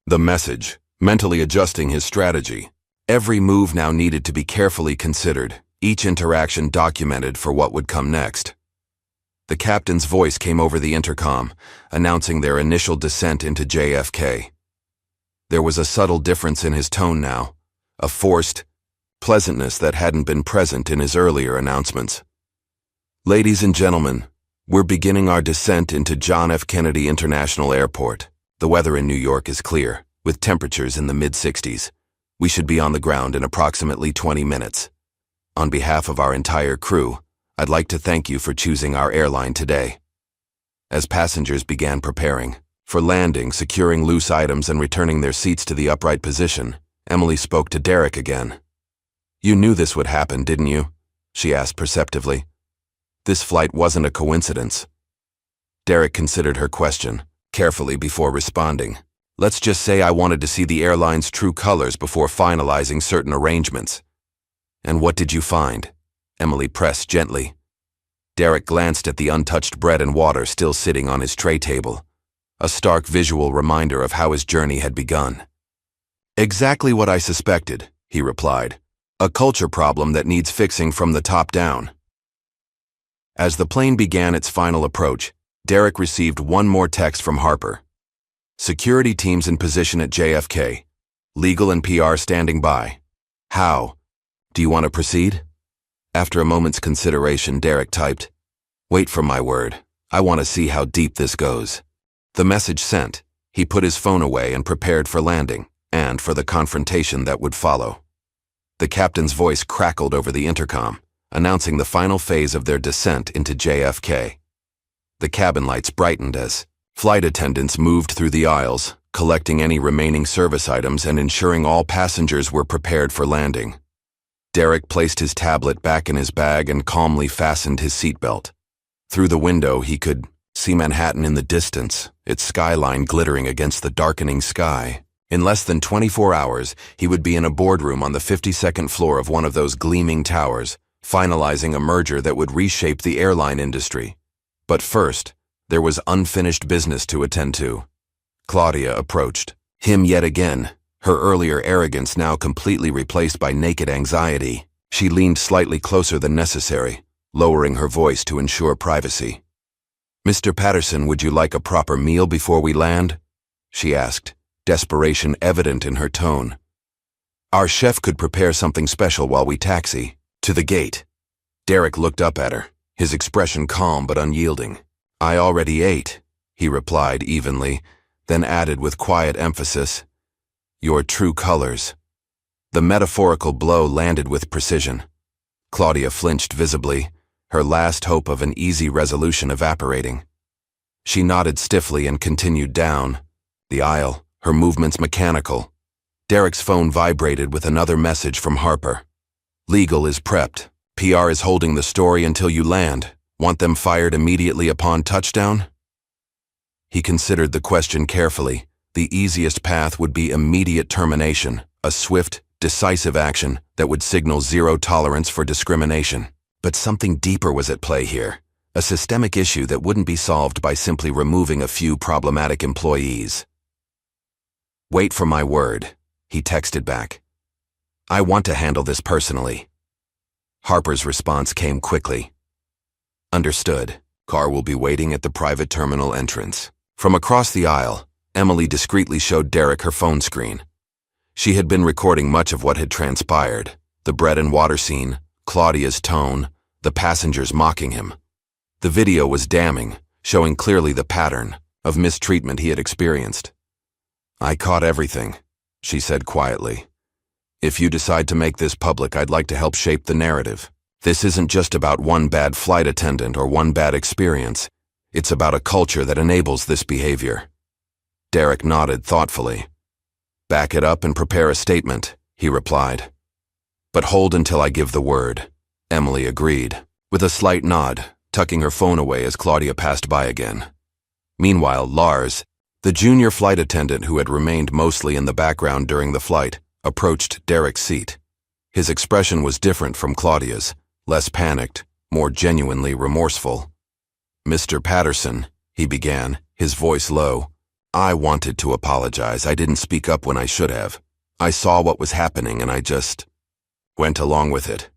the message, mentally adjusting his strategy. Every move now needed to be carefully considered, each interaction documented for what would come next. The captain's voice came over the intercom, announcing their initial descent into JFK. There was a subtle difference in his tone now, a forced pleasantness that hadn't been present in his earlier announcements. "Ladies and gentlemen, we're beginning our descent into John F. Kennedy International Airport. The weather in New York is clear, with temperatures in the mid-60s. We should be on the ground in approximately 20 minutes. On behalf of our entire crew, I'd like to thank you for choosing our airline today." As passengers began preparing for landing, securing loose items, and returning their seats to the upright position, Emily spoke to Derek again. "You knew this would happen, didn't you?" she asked perceptively. "This flight wasn't a coincidence." Derek considered her question carefully before responding. "Let's just say I wanted to see the airline's true colors before finalizing certain arrangements." "And what did you find?" Emily pressed gently. Derek glanced at the untouched bread and water still sitting on his tray table, a stark visual reminder of how his journey had begun. "Exactly what I suspected," he replied. "A culture problem that needs fixing from the top down." As the plane began its final approach, Derek received one more text from Harper. "Security teams in position at JFK. Legal and PR standing by. How? Do you want to proceed?" After a moment's consideration, Derek typed, "Wait for my word. I want to see how deep this goes." The message sent, he put his phone away and prepared for landing, and for the confrontation that would follow. The captain's voice crackled over the intercom, announcing the final phase of their descent into JFK. The cabin lights brightened as flight attendants moved through the aisles, collecting any remaining service items and ensuring all passengers were prepared for landing. Derek placed his tablet back in his bag and calmly fastened his seatbelt. Through the window, he could see Manhattan in the distance, its skyline glittering against the darkening sky. In less than 24 hours, he would be in a boardroom on the 52nd floor of one of those gleaming towers, finalizing a merger that would reshape the airline industry. But first, there was unfinished business to attend to. Claudia approached him yet again, her earlier arrogance now completely replaced by naked anxiety. She leaned slightly closer than necessary, lowering her voice to ensure privacy. "Mr. Patterson, would you like a proper meal before we land?" she asked, desperation evident in her tone. "Our chef could prepare something special while we taxi to the gate." Derek looked up at her, his expression calm but unyielding. "I already ate," he replied evenly, then added with quiet emphasis, "Your true colors." The metaphorical blow landed with precision. Claudia flinched visibly, her last hope of an easy resolution evaporating. She nodded stiffly and continued down the aisle, her movements mechanical. Derek's phone vibrated with another message from Harper. "Legal is prepped. PR is holding the story until you land. Want them fired immediately upon touchdown?" He considered the question carefully. The easiest path would be immediate termination, a swift, decisive action that would signal zero tolerance for discrimination. But something deeper was at play here, a systemic issue that wouldn't be solved by simply removing a few problematic employees. "Wait for my word," he texted back. "I want to handle this personally." Harper's response came quickly. "Understood. Car will be waiting at the private terminal entrance." From across the aisle, Emily discreetly showed Derek her phone screen. She had been recording much of what had transpired, the bread and water scene, Claudia's tone, the passengers mocking him. The video was damning, showing clearly the pattern of mistreatment he had experienced. "I caught everything," she said quietly. "If you decide to make this public, I'd like to help shape the narrative. This isn't just about one bad flight attendant or one bad experience. It's about a culture that enables this behavior." Derek nodded thoughtfully. "Back it up and prepare a statement," he replied. "But hold until I give the word," Emily agreed, with a slight nod, tucking her phone away as Claudia passed by again. Meanwhile, Lars, the junior flight attendant who had remained mostly in the background during the flight, approached Derek's seat. His expression was different from Claudia's, less panicked, more genuinely remorseful. "Mr. Patterson," he began, his voice low, "I wanted to apologize. I didn't speak up when I should have. I saw what was happening and I just went along with it."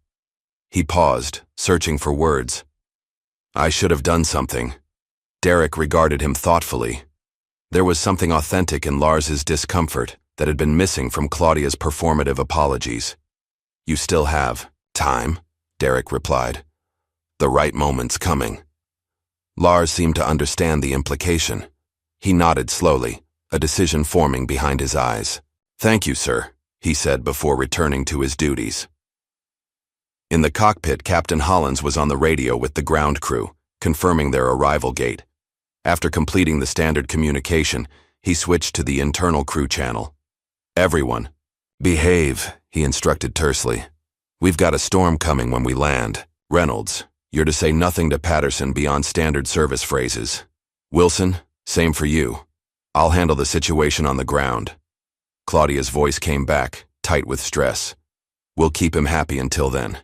He paused, searching for words. "I should have done something." Derek regarded him thoughtfully. There was something authentic in Lars's discomfort that had been missing from Claudia's performative apologies. "You still have time," Derek replied. "The right moment's coming." Lars seemed to understand the implication. He nodded slowly, a decision forming behind his eyes. "Thank you, sir," he said before returning to his duties. In the cockpit, Captain Hollins was on the radio with the ground crew, confirming their arrival gate. After completing the standard communication, he switched to the internal crew channel. "Everyone, behave," he instructed tersely. "We've got a storm coming when we land. Reynolds, you're to say nothing to Patterson beyond standard service phrases. Wilson, same for you. I'll handle the situation on the ground." Claudia's voice came back, tight with stress. "We'll keep him happy until then."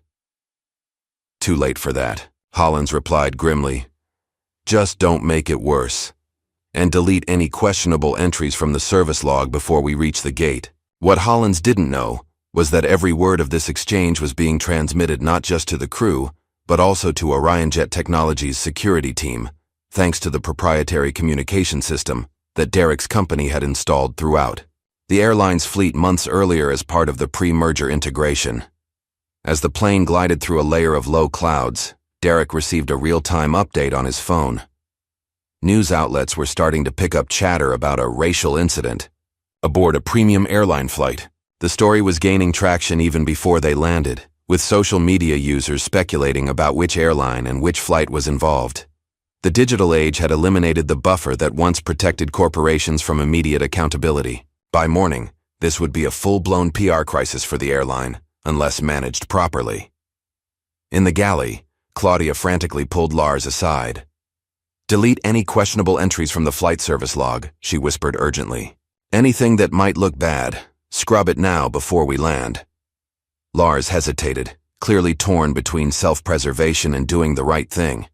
"Too late for that," Hollins replied grimly. "Just don't make it worse. And delete any questionable entries from the service log before we reach the gate." What Hollins didn't know was that every word of this exchange was being transmitted not just to the crew, but also to OrionJet Technologies' security team, thanks to the proprietary communication system that Derek's company had installed throughout the airline's fleet months earlier as part of the pre-merger integration. As the plane glided through a layer of low clouds, Derek received a real-time update on his phone. News outlets were starting to pick up chatter about a racial incident aboard a premium airline flight. The story was gaining traction even before they landed, with social media users speculating about which airline and which flight was involved. The digital age had eliminated the buffer that once protected corporations from immediate accountability. By morning, this would be a full-blown PR crisis for the airline, unless managed properly. In the galley, Claudia frantically pulled Lars aside. "Delete any questionable entries from the flight service log," she whispered urgently. "Anything that might look bad, scrub it now before we land." Lars hesitated, clearly torn between self-preservation and doing the right thing.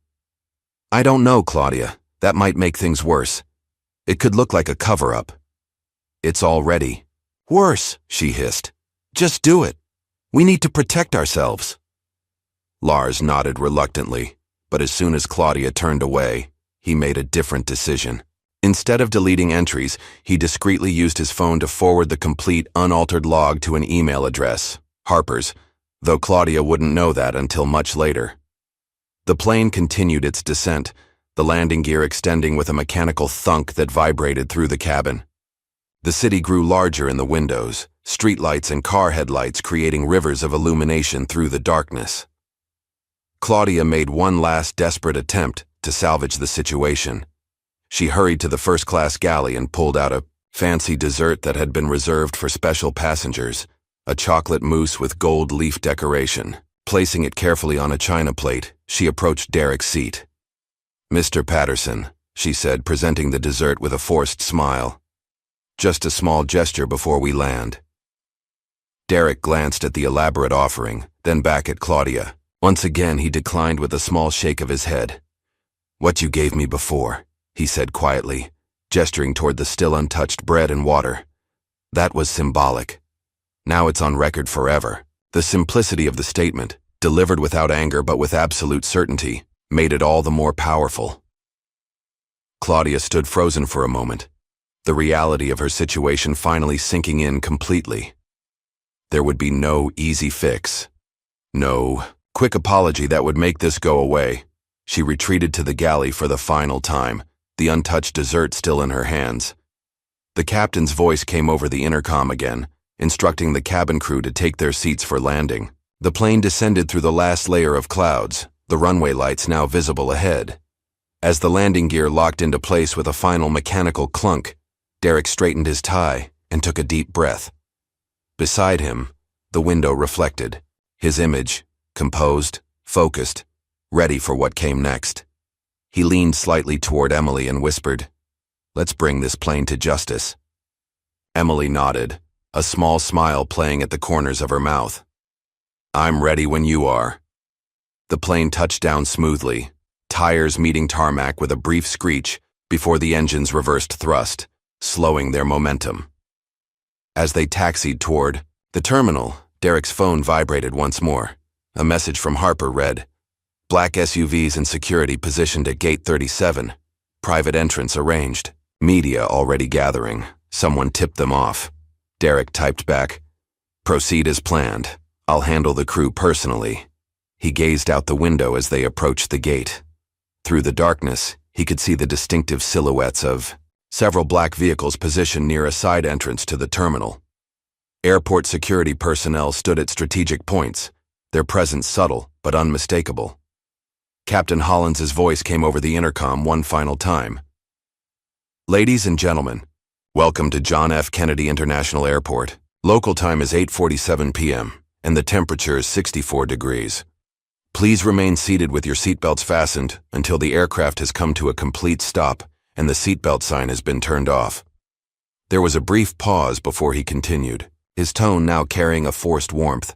"I don't know, Claudia. That might make things worse. It could look like a cover-up." "It's already worse," she hissed. "Just do it. We need to protect ourselves." Lars nodded reluctantly, but as soon as Claudia turned away, he made a different decision. Instead of deleting entries, he discreetly used his phone to forward the complete, unaltered log to an email address, Harper's, though Claudia wouldn't know that until much later. The plane continued its descent, the landing gear extending with a mechanical thunk that vibrated through the cabin. The city grew larger in the windows, streetlights and car headlights creating rivers of illumination through the darkness. Claudia made one last desperate attempt to salvage the situation. She hurried to the first-class galley and pulled out a fancy dessert that had been reserved for special passengers, a chocolate mousse with gold leaf decoration. Placing it carefully on a china plate, she approached Derek's seat. "Mr. Patterson," she said, presenting the dessert with a forced smile. "Just a small gesture before we land." Derek glanced at the elaborate offering, then back at Claudia. Once again, he declined with a small shake of his head. "What you gave me before," he said quietly, gesturing toward the still untouched bread and water. "That was symbolic. Now it's on record forever." The simplicity of the statement, delivered without anger but with absolute certainty, made it all the more powerful. Claudia stood frozen for a moment, the reality of her situation finally sinking in completely. There would be no easy fix. No quick apology that would make this go away. She retreated to the galley for the final time, the untouched dessert still in her hands. The captain's voice came over the intercom again, instructing the cabin crew to take their seats for landing. The plane descended through the last layer of clouds, the runway lights now visible ahead. As the landing gear locked into place with a final mechanical clunk, Derek straightened his tie and took a deep breath. Beside him, the window reflected, his image, composed, focused, ready for what came next. He leaned slightly toward Emily and whispered, "Let's bring this plane to justice." Emily nodded, a small smile playing at the corners of her mouth. "I'm ready when you are." The plane touched down smoothly, tires meeting tarmac with a brief screech before the engines reversed thrust, slowing their momentum. As they taxied toward the terminal, Derek's phone vibrated once more. A message from Harper read, "Black SUVs and security positioned at Gate 37. Private entrance arranged. Media already gathering. Someone tipped them off." Derek typed back, "Proceed as planned. I'll handle the crew personally." He gazed out the window as they approached the gate. Through the darkness, he could see the distinctive silhouettes of several black vehicles positioned near a side entrance to the terminal. Airport security personnel stood at strategic points, their presence subtle but unmistakable. Captain Hollins's voice came over the intercom one final time. "Ladies and gentlemen, welcome to John F. Kennedy International Airport. Local time is 8:47 p.m., and the temperature is 64 degrees. Please remain seated with your seatbelts fastened until the aircraft has come to a complete stop and the seatbelt sign has been turned off." There was a brief pause before he continued, his tone now carrying a forced warmth.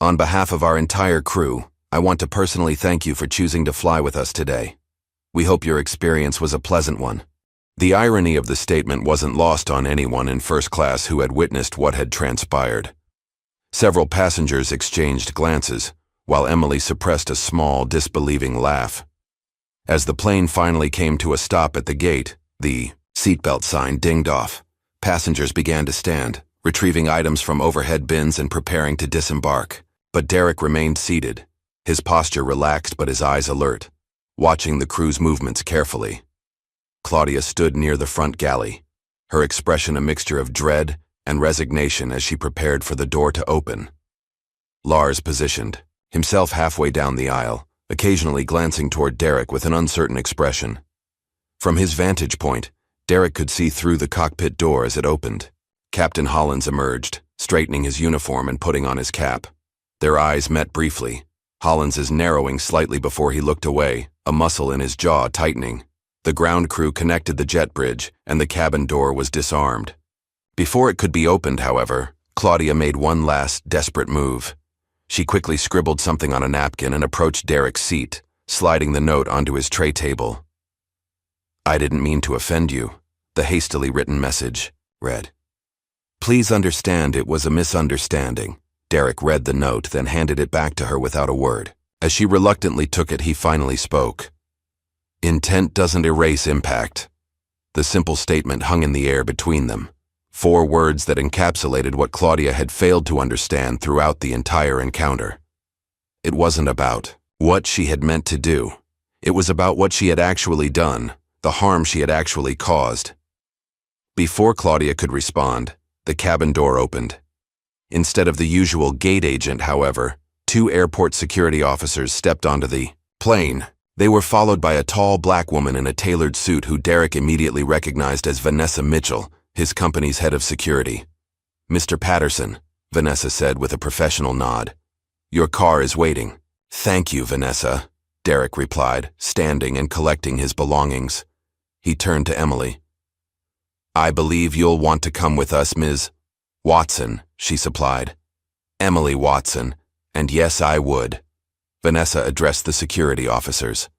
"On behalf of our entire crew, I want to personally thank you for choosing to fly with us today. We hope your experience was a pleasant one." The irony of the statement wasn't lost on anyone in first class who had witnessed what had transpired. Several passengers exchanged glances, while Emily suppressed a small, disbelieving laugh. As the plane finally came to a stop at the gate, the seatbelt sign dinged off. Passengers began to stand, retrieving items from overhead bins and preparing to disembark. But Derek remained seated, his posture relaxed but his eyes alert, watching the crew's movements carefully. Claudia stood near the front galley, her expression a mixture of dread and resignation as she prepared for the door to open. Lars positioned, himself halfway down the aisle, occasionally glancing toward Derek with an uncertain expression. From his vantage point, Derek could see through the cockpit door as it opened. Captain Hollins emerged, straightening his uniform and putting on his cap. Their eyes met briefly, Hollins's narrowing slightly before he looked away, a muscle in his jaw tightening. The ground crew connected the jet bridge, and the cabin door was disarmed. Before it could be opened, however, Claudia made one last, desperate move. She quickly scribbled something on a napkin and approached Derek's seat, sliding the note onto his tray table. "I didn't mean to offend you," the hastily written message read. "Please understand it was a misunderstanding." Derek read the note, then handed it back to her without a word. As she reluctantly took it, he finally spoke. "Intent doesn't erase impact." The simple statement hung in the air between them, 4 words that encapsulated what Claudia had failed to understand throughout the entire encounter. It wasn't about What she had meant to do. It was about what she had actually done, the harm she had actually caused. Before Claudia could respond, the cabin door opened. Instead of the usual gate agent, however, 2 airport security officers stepped onto the plane. They were followed by a tall black woman in a tailored suit who Derek immediately recognized as Vanessa Mitchell, his company's head of security. "Mr. Patterson," Vanessa said with a professional nod. "Your car is waiting." "Thank you, Vanessa," Derek replied, standing and collecting his belongings. He turned to Emily. "I believe you'll want to come with us, Ms. Watson," she supplied. "Emily Watson, and yes, I would." Vanessa addressed the security officers.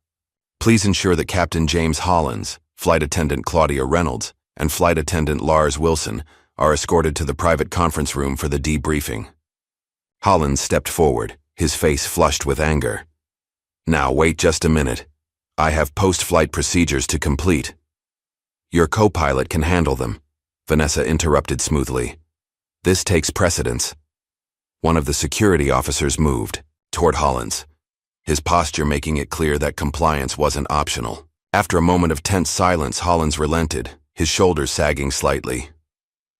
"Please ensure that Captain James Hollins, Flight Attendant Claudia Reynolds, and Flight Attendant Lars Wilson are escorted to the private conference room for the debriefing." Hollins stepped forward, his face flushed with anger. "Now wait just a minute. I have post-flight procedures to complete." "Your co-pilot can handle them," Vanessa interrupted smoothly. "This takes precedence." One of the security officers moved toward Hollins, his posture making it clear that compliance wasn't optional. After a moment of tense silence, Hollins relented, his shoulders sagging slightly.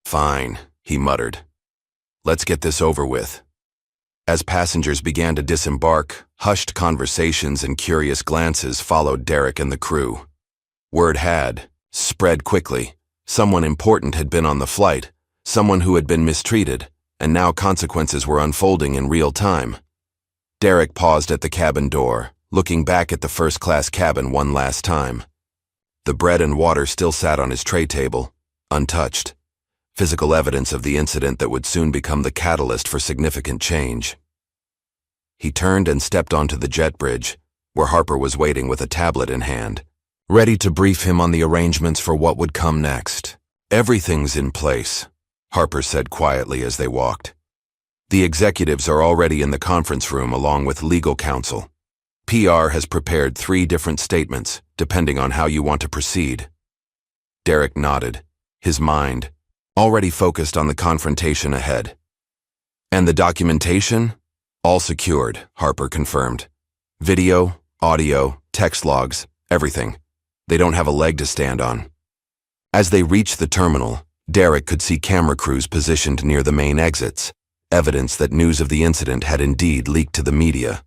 "Fine," he muttered. "Let's get this over with." As passengers began to disembark, hushed conversations and curious glances followed Derek and the crew. Word had spread quickly. Someone important had been on the flight, someone who had been mistreated, and now consequences were unfolding in real time. Derek paused at the cabin door, looking back at the first-class cabin one last time. The bread and water still sat on his tray table, untouched, physical evidence of the incident that would soon become the catalyst for significant change. He turned and stepped onto the jet bridge, where Harper was waiting with a tablet in hand, ready to brief him on the arrangements for what would come next. "Everything's in place," Harper said quietly as they walked. "The executives are already in the conference room along with legal counsel. PR has prepared 3 different statements, depending on how you want to proceed." Derek nodded, his mind already focused on the confrontation ahead. "And the documentation? All secured," Harper confirmed. "Video, audio, text logs, everything. They don't have a leg to stand on." As they reached the terminal, Derek could see camera crews positioned near the main exits, evidence that news of the incident had indeed leaked to the media.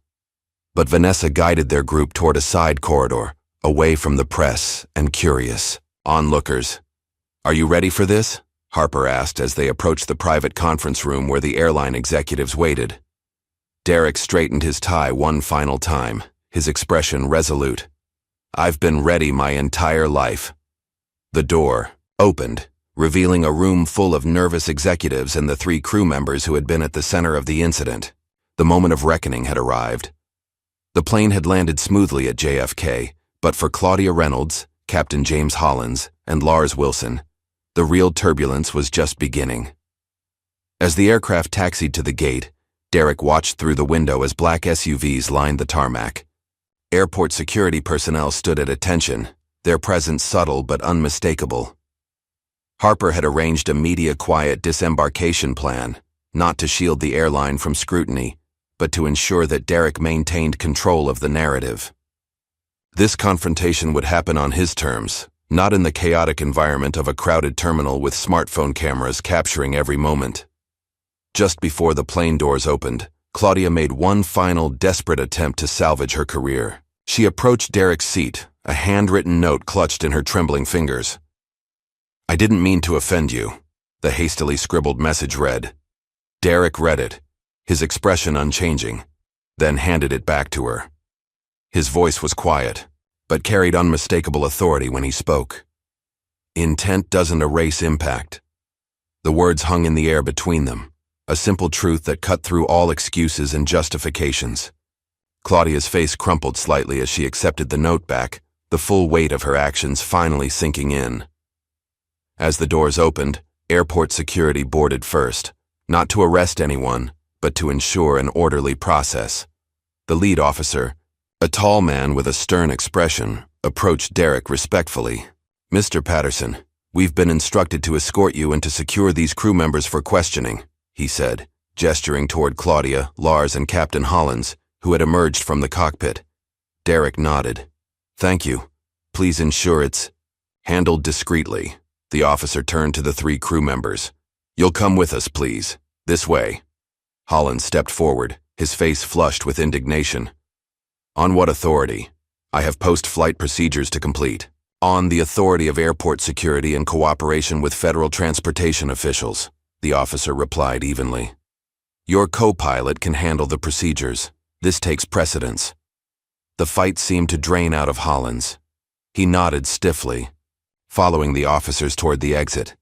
But Vanessa guided their group toward a side corridor, away from the press and curious onlookers. "Are you ready for this?" Harper asked as they approached the private conference room where the airline executives waited. Derek straightened his tie one final time, his expression resolute. "I've been ready my entire life." The door opened, revealing a room full of nervous executives and the 3 crew members who had been at the center of the incident. The moment of reckoning had arrived. The plane had landed smoothly at JFK, but for Claudia Reynolds, Captain James Hollins, and Lars Wilson, the real turbulence was just beginning. As the aircraft taxied to the gate, Derek watched through the window as black SUVs lined the tarmac. Airport security personnel stood at attention, their presence subtle but unmistakable. Harper had arranged a media-quiet disembarkation plan, not to shield the airline from scrutiny, but to ensure that Derek maintained control of the narrative. This confrontation would happen on his terms, not in the chaotic environment of a crowded terminal with smartphone cameras capturing every moment. Just before the plane doors opened, Claudia made one final desperate attempt to salvage her career. She approached Derek's seat, a handwritten note clutched in her trembling fingers. "I didn't mean to offend you," the hastily scribbled message read. Derek read it, his expression unchanging, then handed it back to her. His voice was quiet, but carried unmistakable authority when he spoke. "Intent doesn't erase impact." The words hung in the air between them, a simple truth that cut through all excuses and justifications. Claudia's face crumpled slightly as she accepted the note back, the full weight of her actions finally sinking in. As the doors opened, airport security boarded first, not to arrest anyone, but to ensure an orderly process. The lead officer, a tall man with a stern expression, approached Derek respectfully. "Mr. Patterson, we've been instructed to escort you and to secure these crew members for questioning," he said, gesturing toward Claudia, Lars, and Captain Hollins, who had emerged from the cockpit. Derek nodded. "Thank you. Please ensure it's handled discreetly." The officer turned to the 3 crew members. "You'll come with us, please. This way." Holland stepped forward, his face flushed with indignation. "On what authority?" "I have post-flight procedures to complete." "On the authority of airport security in cooperation with federal transportation officials," the officer replied evenly. "Your co-pilot can handle the procedures. This takes precedence." The fight seemed to drain out of Hollins. He nodded stiffly, following the officers toward the exit.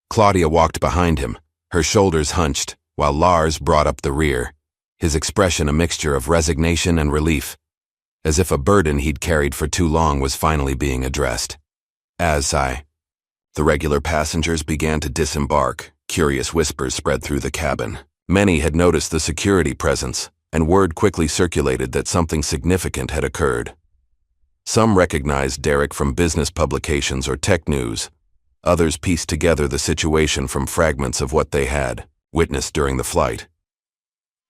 Claudia walked behind him, her shoulders hunched, while Lars brought up the rear, his expression a mixture of resignation and relief, as if a burden he'd carried for too long was finally being addressed. The regular passengers began to disembark. Curious whispers spread through the cabin. Many had noticed the security presence, and word quickly circulated that something significant had occurred. Some recognized Derek from business publications or tech news. Others pieced together the situation from fragments of what they had witnessed during the flight.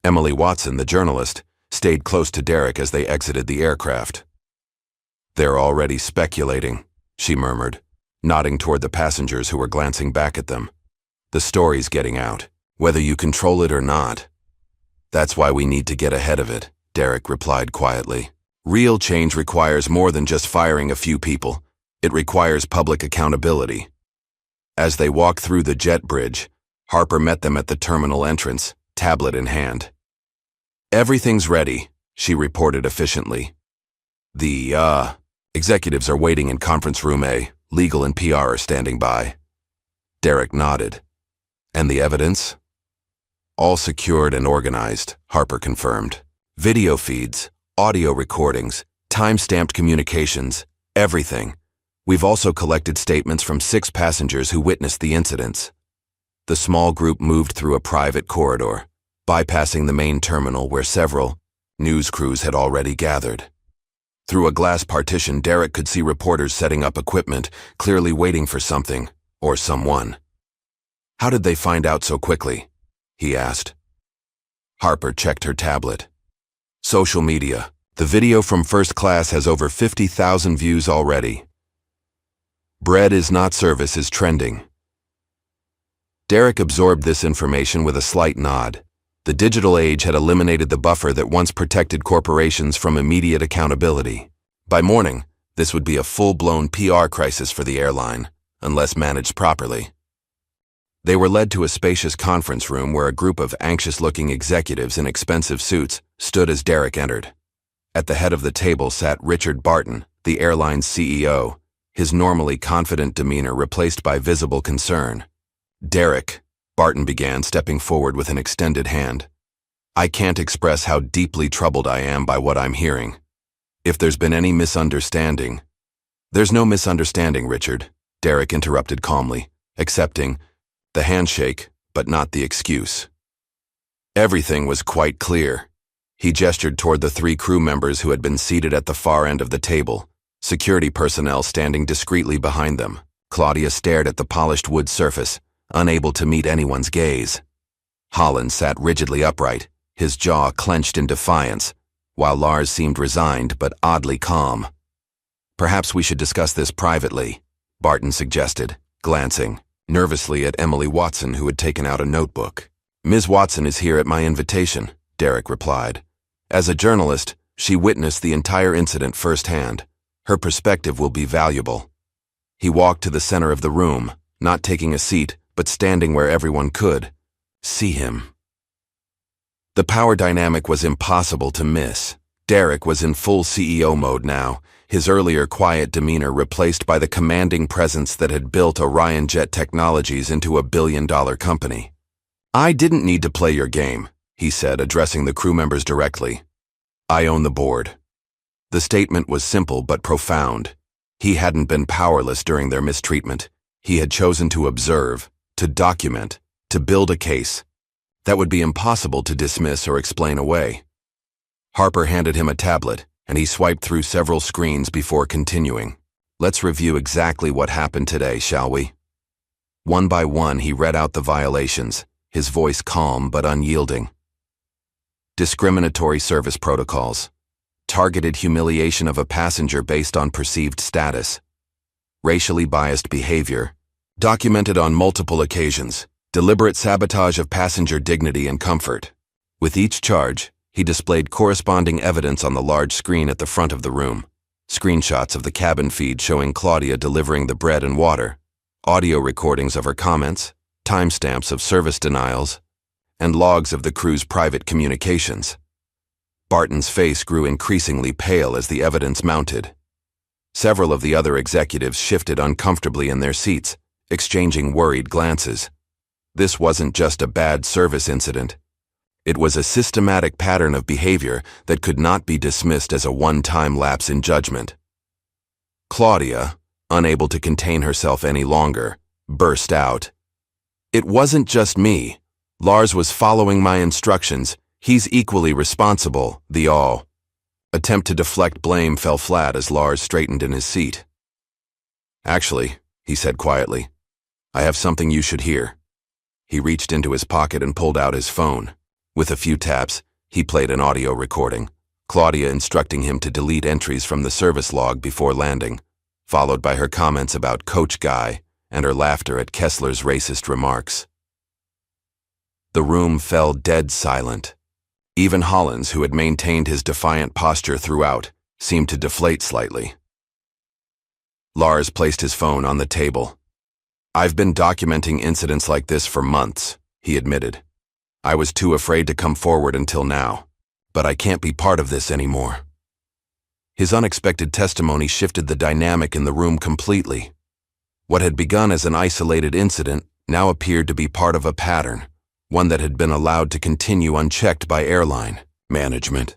Emily Watson, the journalist, stayed close to Derek as they exited the aircraft. "They're already speculating," she murmured, nodding toward the passengers who were glancing back at them. "The story's getting out, whether you control it or not." "That's why we need to get ahead of it," Derek replied quietly. "Real change requires more than just firing a few people. It requires public accountability." As they walked through the jet bridge, Harper met them at the terminal entrance, tablet in hand. "Everything's ready," she reported efficiently. The executives are waiting in conference room A. Legal and PR are standing by." Derek nodded. "And the evidence?" "All secured and organized," Harper confirmed. "Video feeds, audio recordings, time-stamped communications, everything. We've also collected statements from 6 passengers who witnessed the incidents." The small group moved through a private corridor, bypassing the main terminal where several news crews had already gathered. Through a glass partition, Derek could see reporters setting up equipment, clearly waiting for something or someone. "How did they find out so quickly?" he asked. Harper checked her tablet. "Social media. The video from first class has over 50,000 views already. Bread is not service is trending." Derek absorbed this information with a slight nod. The digital age had eliminated the buffer that once protected corporations from immediate accountability. By morning, this would be a full-blown PR crisis for the airline, unless managed properly. They were led to a spacious conference room where a group of anxious-looking executives in expensive suits stood as Derek entered. At the head of the table sat Richard Barton, the airline's CEO, his normally confident demeanor replaced by visible concern. "Derek," Barton began, stepping forward with an extended hand. "I can't express how deeply troubled I am by what I'm hearing. If there's been any misunderstanding—" "There's no misunderstanding, Richard," Derek interrupted calmly, accepting the handshake, but not the excuse. Everything was quite clear. He gestured toward the 3 crew members who had been seated at the far end of the table, security personnel standing discreetly behind them. Claudia stared at the polished wood surface, unable to meet anyone's gaze. Holland sat rigidly upright, his jaw clenched in defiance, while Lars seemed resigned but oddly calm. "Perhaps we should discuss this privately," Barton suggested, glancing nervously at Emily Watson, who had taken out a notebook. "Ms. Watson is here at my invitation," Derek replied. "As a journalist, she witnessed the entire incident firsthand. Her perspective will be valuable." He walked to the center of the room, not taking a seat, but standing where everyone could see him. The power dynamic was impossible to miss. Derek was in full CEO mode now, his earlier quiet demeanor replaced by the commanding presence that had built Orion Jet Technologies into a billion-dollar company. "I didn't need to play your game," he said, addressing the crew members directly. "I own the board." The statement was simple but profound. He hadn't been powerless during their mistreatment. He had chosen to observe, to document, to build a case that would be impossible to dismiss or explain away. Harper handed him a tablet, and he swiped through several screens before continuing. "Let's review exactly what happened today, shall we?" One by one, he read out the violations, his voice calm but unyielding. discriminatory service protocols, targeted humiliation of a passenger based on perceived status, racially biased behavior, documented on multiple occasions, deliberate sabotage of passenger dignity and comfort. With each charge, he displayed corresponding evidence on the large screen at the front of the room. Screenshots of the cabin feed showing Claudia delivering the bread and water, audio recordings of her comments, timestamps of service denials, and logs of the crew's private communications. Barton's face grew increasingly pale as the evidence mounted. Several of the other executives shifted uncomfortably in their seats, exchanging worried glances. This wasn't just a bad service incident. It was a systematic pattern of behavior that could not be dismissed as a one-time lapse in judgment. Claudia, unable to contain herself any longer, burst out. "It wasn't just me. Lars was following my instructions. He's equally responsible." The attempt to deflect blame fell flat as Lars straightened in his seat. "Actually," he said quietly, "I have something you should hear." He reached into his pocket and pulled out his phone. With a few taps, he played an audio recording, Claudia instructing him to delete entries from the service log before landing, followed by her comments about Coach Guy and her laughter at Kessler's racist remarks. The room fell dead silent. Even Hollins, who had maintained his defiant posture throughout, seemed to deflate slightly. Lars placed his phone on the table. "I've been documenting incidents like this for months," he admitted. "I was too afraid to come forward until now, but I can't be part of this anymore." His unexpected testimony shifted the dynamic in the room completely. What had begun as an isolated incident now appeared to be part of a pattern, one that had been allowed to continue unchecked by airline management.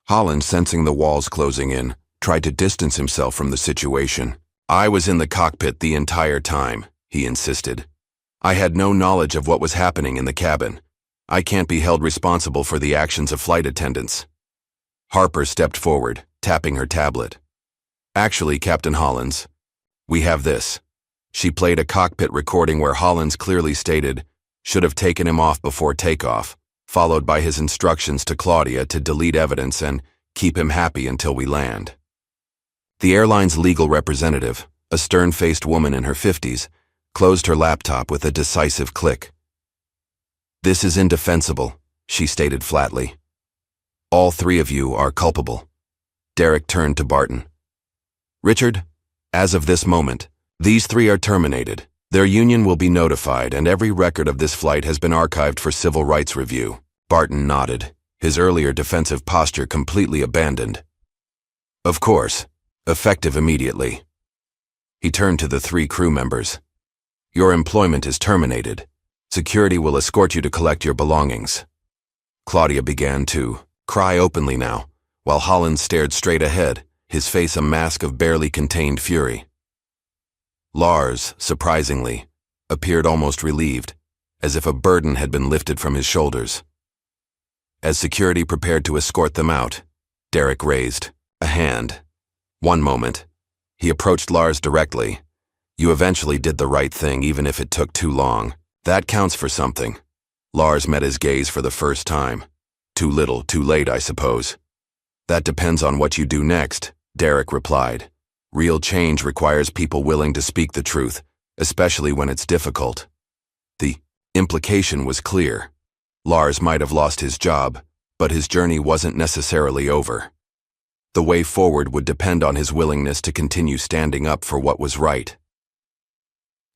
Holland, sensing the walls closing in, tried to distance himself from the situation. "I was in the cockpit the entire time," he insisted. "I had no knowledge of what was happening in the cabin. I can't be held responsible for the actions of flight attendants." Harper stepped forward, tapping her tablet. "Actually, Captain Hollins, we have this." She played a cockpit recording where Hollins clearly stated, "Should have taken him off before takeoff," followed by his instructions to Claudia to delete evidence and keep him happy until we land. The airline's legal representative, a stern-faced woman in her 50s, closed her laptop with a decisive click. "This is indefensible," she stated flatly. "All three of you are culpable." Derek turned to Barton. "Richard, as of this moment, these three are terminated. Their union will be notified, and every record of this flight has been archived for civil rights review." Barton nodded, his earlier defensive posture completely abandoned. "Of course, effective immediately." He turned to the three crew members. "Your employment is terminated. Security will escort you to collect your belongings." Claudia began to cry openly now, while Hollins stared straight ahead, his face a mask of barely contained fury. Lars, surprisingly, appeared almost relieved, as if a burden had been lifted from his shoulders. As security prepared to escort them out, Derek raised a hand. "One moment." He approached Lars directly. "You eventually did the right thing, even if it took too long. That counts for something." Lars met his gaze for the first time. "Too little, too late, I suppose." "That depends on what you do next," Derek replied. "Real change requires people willing to speak the truth, especially when it's difficult." The implication was clear. Lars might have lost his job, but his journey wasn't necessarily over. The way forward would depend on his willingness to continue standing up for what was right.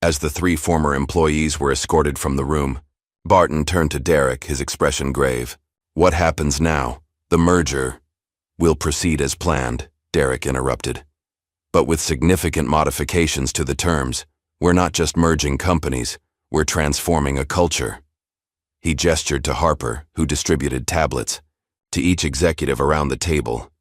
As the three former employees were escorted from the room, Barton turned to Derek, his expression grave. "What happens now? The merger will proceed as planned," Derek interrupted. "But with significant modifications to the terms. We're not just merging companies, we're transforming a culture." He gestured to Harper, who distributed tablets, to each executive around the table.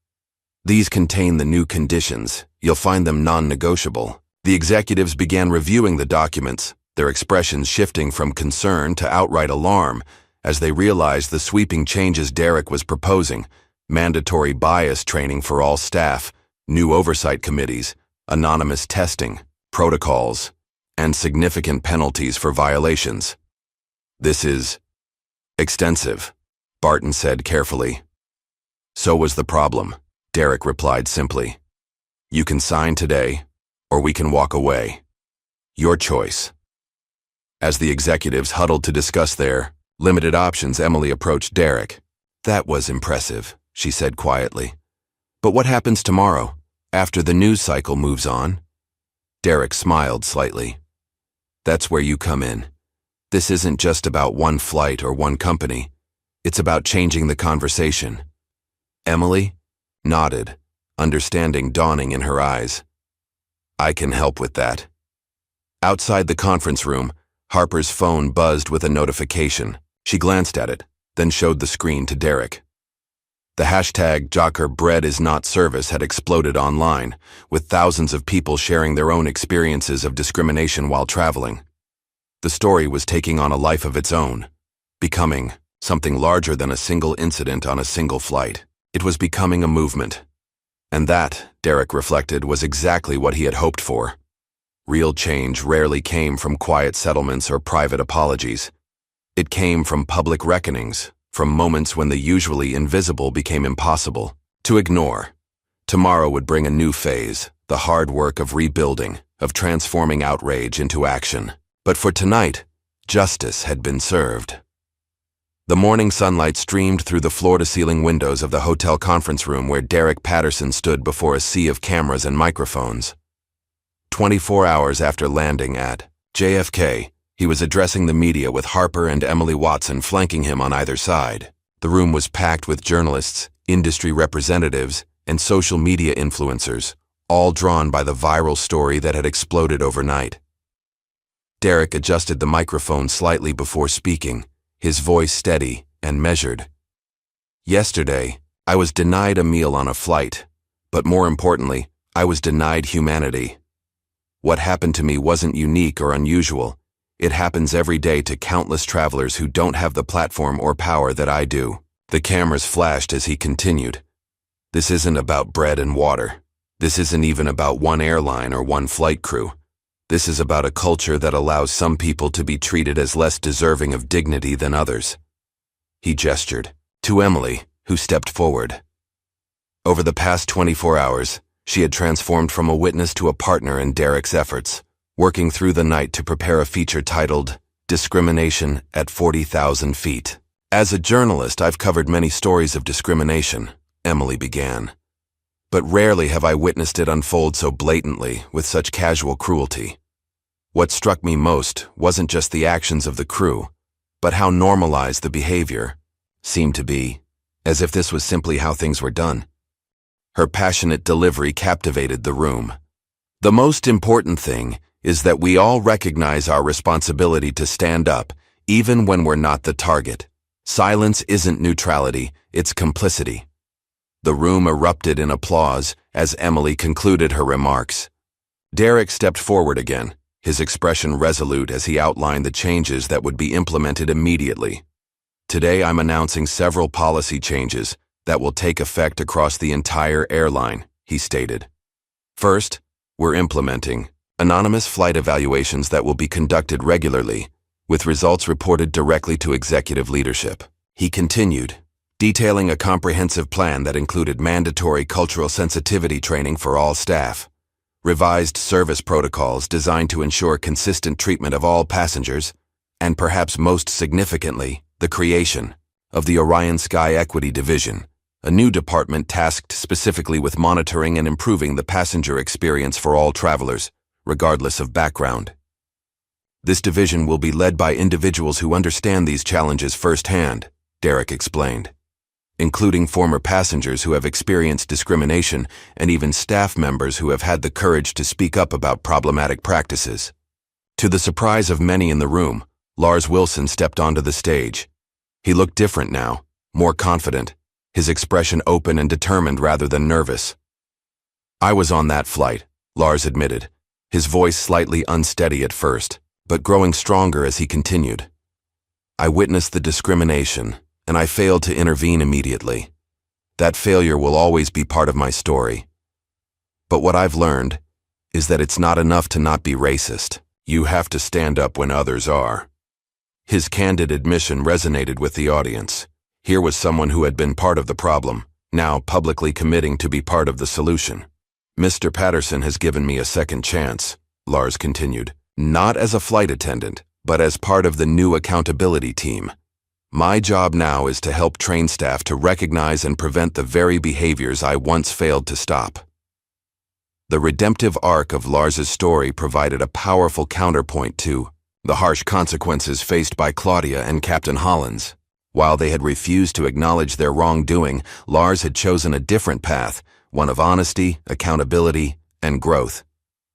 "These contain the new conditions. You'll find them non-negotiable." The executives began reviewing the documents, their expressions shifting from concern to outright alarm as they realized the sweeping changes Derek was proposing: mandatory bias training for all staff, new oversight committees, anonymous testing, protocols, and significant penalties for violations. "This is extensive," Barton said carefully. So was the problem, Derek replied simply. You can sign today, or we can walk away. Your choice. As the executives huddled to discuss their limited options, Emily approached Derek. That was impressive, she said quietly. But what happens tomorrow, after the news cycle moves on? Derek smiled slightly. That's where you come in. This isn't just about one flight or one company. It's about changing the conversation. Emily nodded, understanding dawning in her eyes. I can help with that. Outside the conference room, Harper's phone buzzed with a notification. She glanced at it, then showed the screen to Derek. The hashtag #BreadIsNotService had exploded online, with thousands of people sharing their own experiences of discrimination while traveling. The story was taking on a life of its own, becoming something larger than a single incident on a single flight. It was becoming a movement. And that, Derek reflected, was exactly what he had hoped for. Real change rarely came from quiet settlements or private apologies. It came from public reckonings, from moments when the usually invisible became impossible to ignore. Tomorrow would bring a new phase, the hard work of rebuilding, of transforming outrage into action. But for tonight, justice had been served. The morning sunlight streamed through the floor-to-ceiling windows of the hotel conference room where Derek Patterson stood before a sea of cameras and microphones. 24 hours after landing at JFK, he was addressing the media with Harper and Emily Watson flanking him on either side. The room was packed with journalists, industry representatives, and social media influencers, all drawn by the viral story that had exploded overnight. Derek adjusted the microphone slightly before speaking, his voice steady and measured. Yesterday, I was denied a meal on a flight, but more importantly, I was denied humanity. What happened to me wasn't unique or unusual. It happens every day to countless travelers who don't have the platform or power that I do. The cameras flashed as he continued. This isn't about bread and water. This isn't even about one airline or one flight crew. This is about a culture that allows some people to be treated as less deserving of dignity than others. He gestured to Emily, who stepped forward. Over the past 24 hours, she had transformed from a witness to a partner in Derek's efforts, working through the night to prepare a feature titled Discrimination at 40,000 Feet. As a journalist, I've covered many stories of discrimination, Emily began. But rarely have I witnessed it unfold so blatantly, with such casual cruelty. What struck me most wasn't just the actions of the crew, but how normalized the behavior seemed to be, as if this was simply how things were done. Her passionate delivery captivated the room. The most important thing is that we all recognize our responsibility to stand up, even when we're not the target. Silence isn't neutrality, it's complicity. The room erupted in applause as Emily concluded her remarks. Derek stepped forward again, his expression resolute as he outlined the changes that would be implemented immediately. Today I'm announcing several policy changes that will take effect across the entire airline, he stated. First, we're implementing anonymous flight evaluations that will be conducted regularly, with results reported directly to executive leadership. He continued, detailing a comprehensive plan that included mandatory cultural sensitivity training for all staff, revised service protocols designed to ensure consistent treatment of all passengers, and perhaps most significantly, the creation of the Orion Sky Equity Division, a new department tasked specifically with monitoring and improving the passenger experience for all travelers, regardless of background. This division will be led by individuals who understand these challenges firsthand, Derek explained, including former passengers who have experienced discrimination and even staff members who have had the courage to speak up about problematic practices. To the surprise of many in the room, Lars Wilson stepped onto the stage. He looked different now, more confident, his expression open and determined rather than nervous. I was on that flight, Lars admitted, his voice slightly unsteady at first, but growing stronger as he continued. I witnessed the discrimination, and I failed to intervene immediately. That failure will always be part of my story. But what I've learned is that it's not enough to not be racist. You have to stand up when others are. His candid admission resonated with the audience. Here was someone who had been part of the problem, now publicly committing to be part of the solution. Mr. Patterson has given me a second chance, Lars continued, not as a flight attendant, but as part of the new accountability team. My job now is to help train staff to recognize and prevent the very behaviors I once failed to stop. The redemptive arc of Lars's story provided a powerful counterpoint to the harsh consequences faced by Claudia and Captain Hollins. While they had refused to acknowledge their wrongdoing, Lars had chosen a different path, one of honesty, accountability, and growth.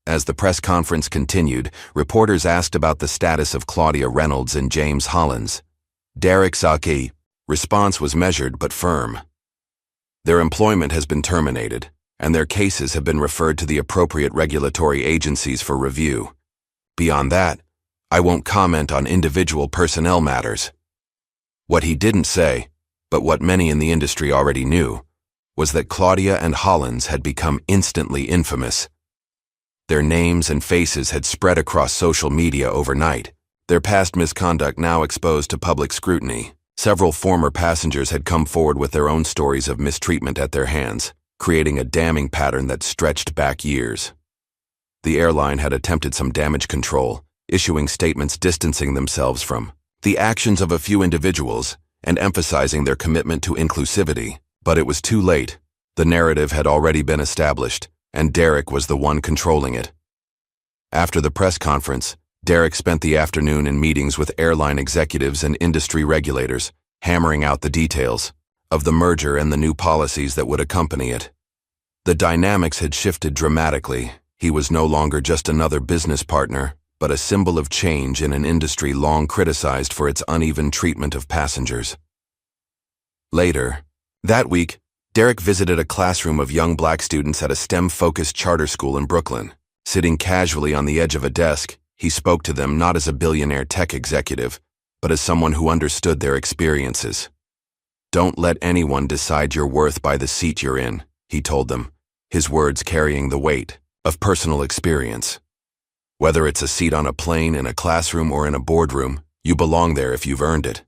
As the press conference continued, reporters asked about the status of Claudia Reynolds and James Hollins. Derek's response was measured but firm. Their employment has been terminated, and their cases have been referred to the appropriate regulatory agencies for review. Beyond that, I won't comment on individual personnel matters. What he didn't say, but what many in the industry already knew, was that Claudia and Hollins had become instantly infamous. Their names and faces had spread across social media overnight, their past misconduct now exposed to public scrutiny. Several former passengers had come forward with their own stories of mistreatment at their hands, creating a damning pattern that stretched back years. The airline had attempted some damage control, issuing statements distancing themselves from the actions of a few individuals and emphasizing their commitment to inclusivity. But it was too late. The narrative had already been established, and Derek was the one controlling it. After the press conference, Derek spent the afternoon in meetings with airline executives and industry regulators, hammering out the details of the merger and the new policies that would accompany it. The dynamics had shifted dramatically. He was no longer just another business partner, but a symbol of change in an industry long criticized for its uneven treatment of passengers. Later, that week, Derek visited a classroom of young black students at a STEM-focused charter school in Brooklyn. Sitting casually on the edge of a desk, he spoke to them not as a billionaire tech executive, but as someone who understood their experiences. "Don't let anyone decide your worth by the seat you're in," he told them, his words carrying the weight of personal experience. "Whether it's a seat on a plane, in a classroom, or in a boardroom, you belong there if you've earned it.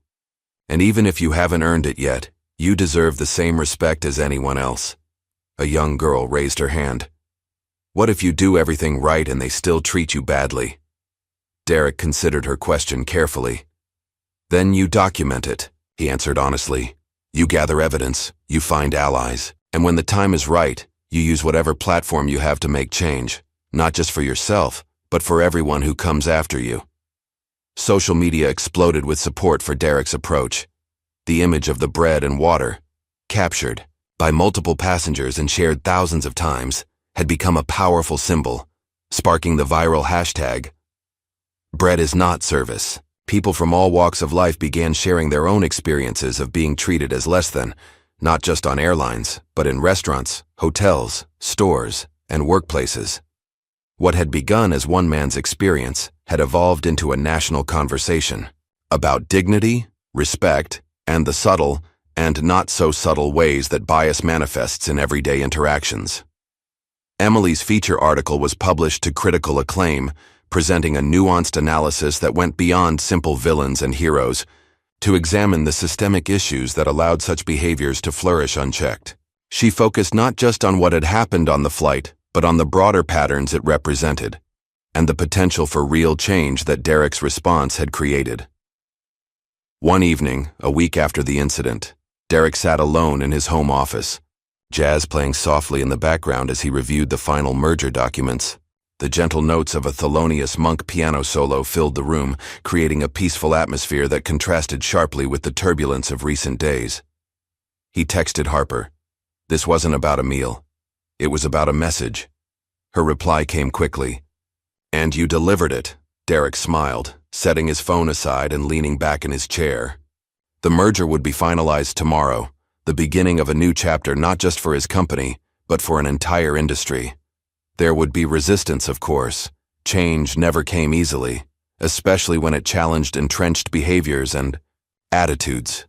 And even if you haven't earned it yet, you deserve the same respect as anyone else." A young girl raised her hand. "What if you do everything right and they still treat you badly?" Derek considered her question carefully. "Then you document it," he answered honestly. "You gather evidence, you find allies, and when the time is right, you use whatever platform you have to make change, not just for yourself, but for everyone who comes after you." Social media exploded with support for Derek's approach. The image of the bread and water, captured by multiple passengers and shared thousands of times, had become a powerful symbol, sparking the viral hashtag, "Bread is not service." People from all walks of life began sharing their own experiences of being treated as less than, not just on airlines, but in restaurants, hotels, stores, and workplaces. What had begun as one man's experience had evolved into a national conversation about dignity, respect, and the subtle and not so subtle ways that bias manifests in everyday interactions. Emily's feature article was published to critical acclaim, presenting a nuanced analysis that went beyond simple villains and heroes to examine the systemic issues that allowed such behaviors to flourish unchecked. She focused not just on what had happened on the flight, but on the broader patterns it represented, and the potential for real change that Derek's response had created. One evening, a week after the incident, Derek sat alone in his home office, jazz playing softly in the background as he reviewed the final merger documents. The gentle notes of a Thelonious Monk piano solo filled the room, creating a peaceful atmosphere that contrasted sharply with the turbulence of recent days. He texted Harper. This wasn't about a meal. It was about a message. Her reply came quickly. "And you delivered it," Derek smiled, setting his phone aside and leaning back in his chair. The merger would be finalized tomorrow, the beginning of a new chapter not just for his company, but for an entire industry. There would be resistance, of course. Change never came easily, especially when it challenged entrenched behaviors and attitudes.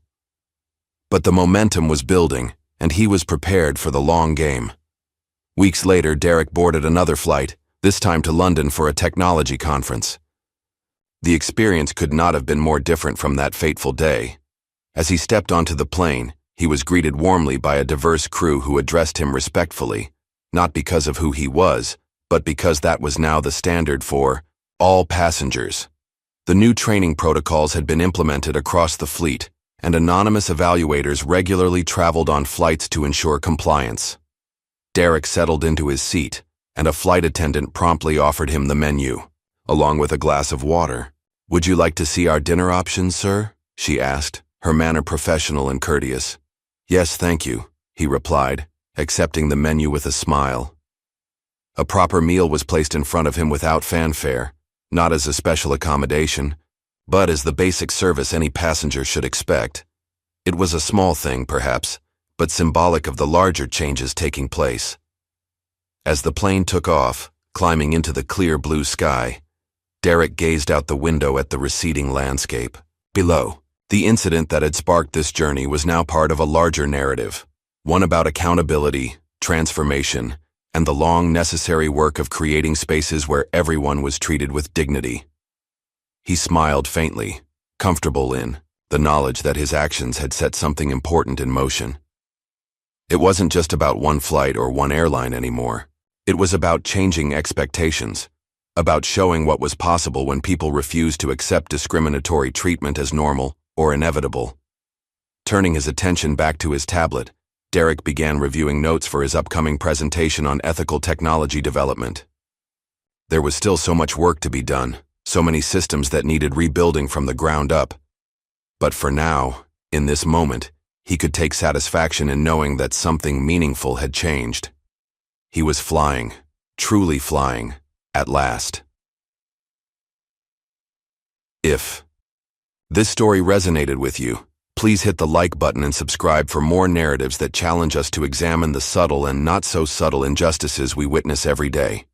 But the momentum was building, and he was prepared for the long game. Weeks later, Derek boarded another flight, this time to London for a technology conference. The experience could not have been more different from that fateful day. As he stepped onto the plane, he was greeted warmly by a diverse crew who addressed him respectfully, not because of who he was, but because that was now the standard for all passengers. The new training protocols had been implemented across the fleet, and anonymous evaluators regularly traveled on flights to ensure compliance. Derek settled into his seat, and a flight attendant promptly offered him the menu, along with a glass of water. "Would you like to see our dinner options, sir?" she asked, her manner professional and courteous. "Yes, thank you," he replied, accepting the menu with a smile. A proper meal was placed in front of him without fanfare, not as a special accommodation, but as the basic service any passenger should expect. It was a small thing, perhaps, but symbolic of the larger changes taking place. As the plane took off, climbing into the clear blue sky, Derek gazed out the window at the receding landscape. Below, the incident that had sparked this journey was now part of a larger narrative, one about accountability, transformation, and the long necessary work of creating spaces where everyone was treated with dignity. He smiled faintly, comfortable in the knowledge that his actions had set something important in motion. It wasn't just about one flight or one airline anymore. It was about changing expectations, about showing what was possible when people refused to accept discriminatory treatment as normal or inevitable. Turning his attention back to his tablet, Derek began reviewing notes for his upcoming presentation on ethical technology development. There was still so much work to be done, so many systems that needed rebuilding from the ground up. But for now, in this moment, he could take satisfaction in knowing that something meaningful had changed. He was flying, truly flying, at last. If this story resonated with you, please hit the like button and subscribe for more narratives that challenge us to examine the subtle and not so subtle injustices we witness every day.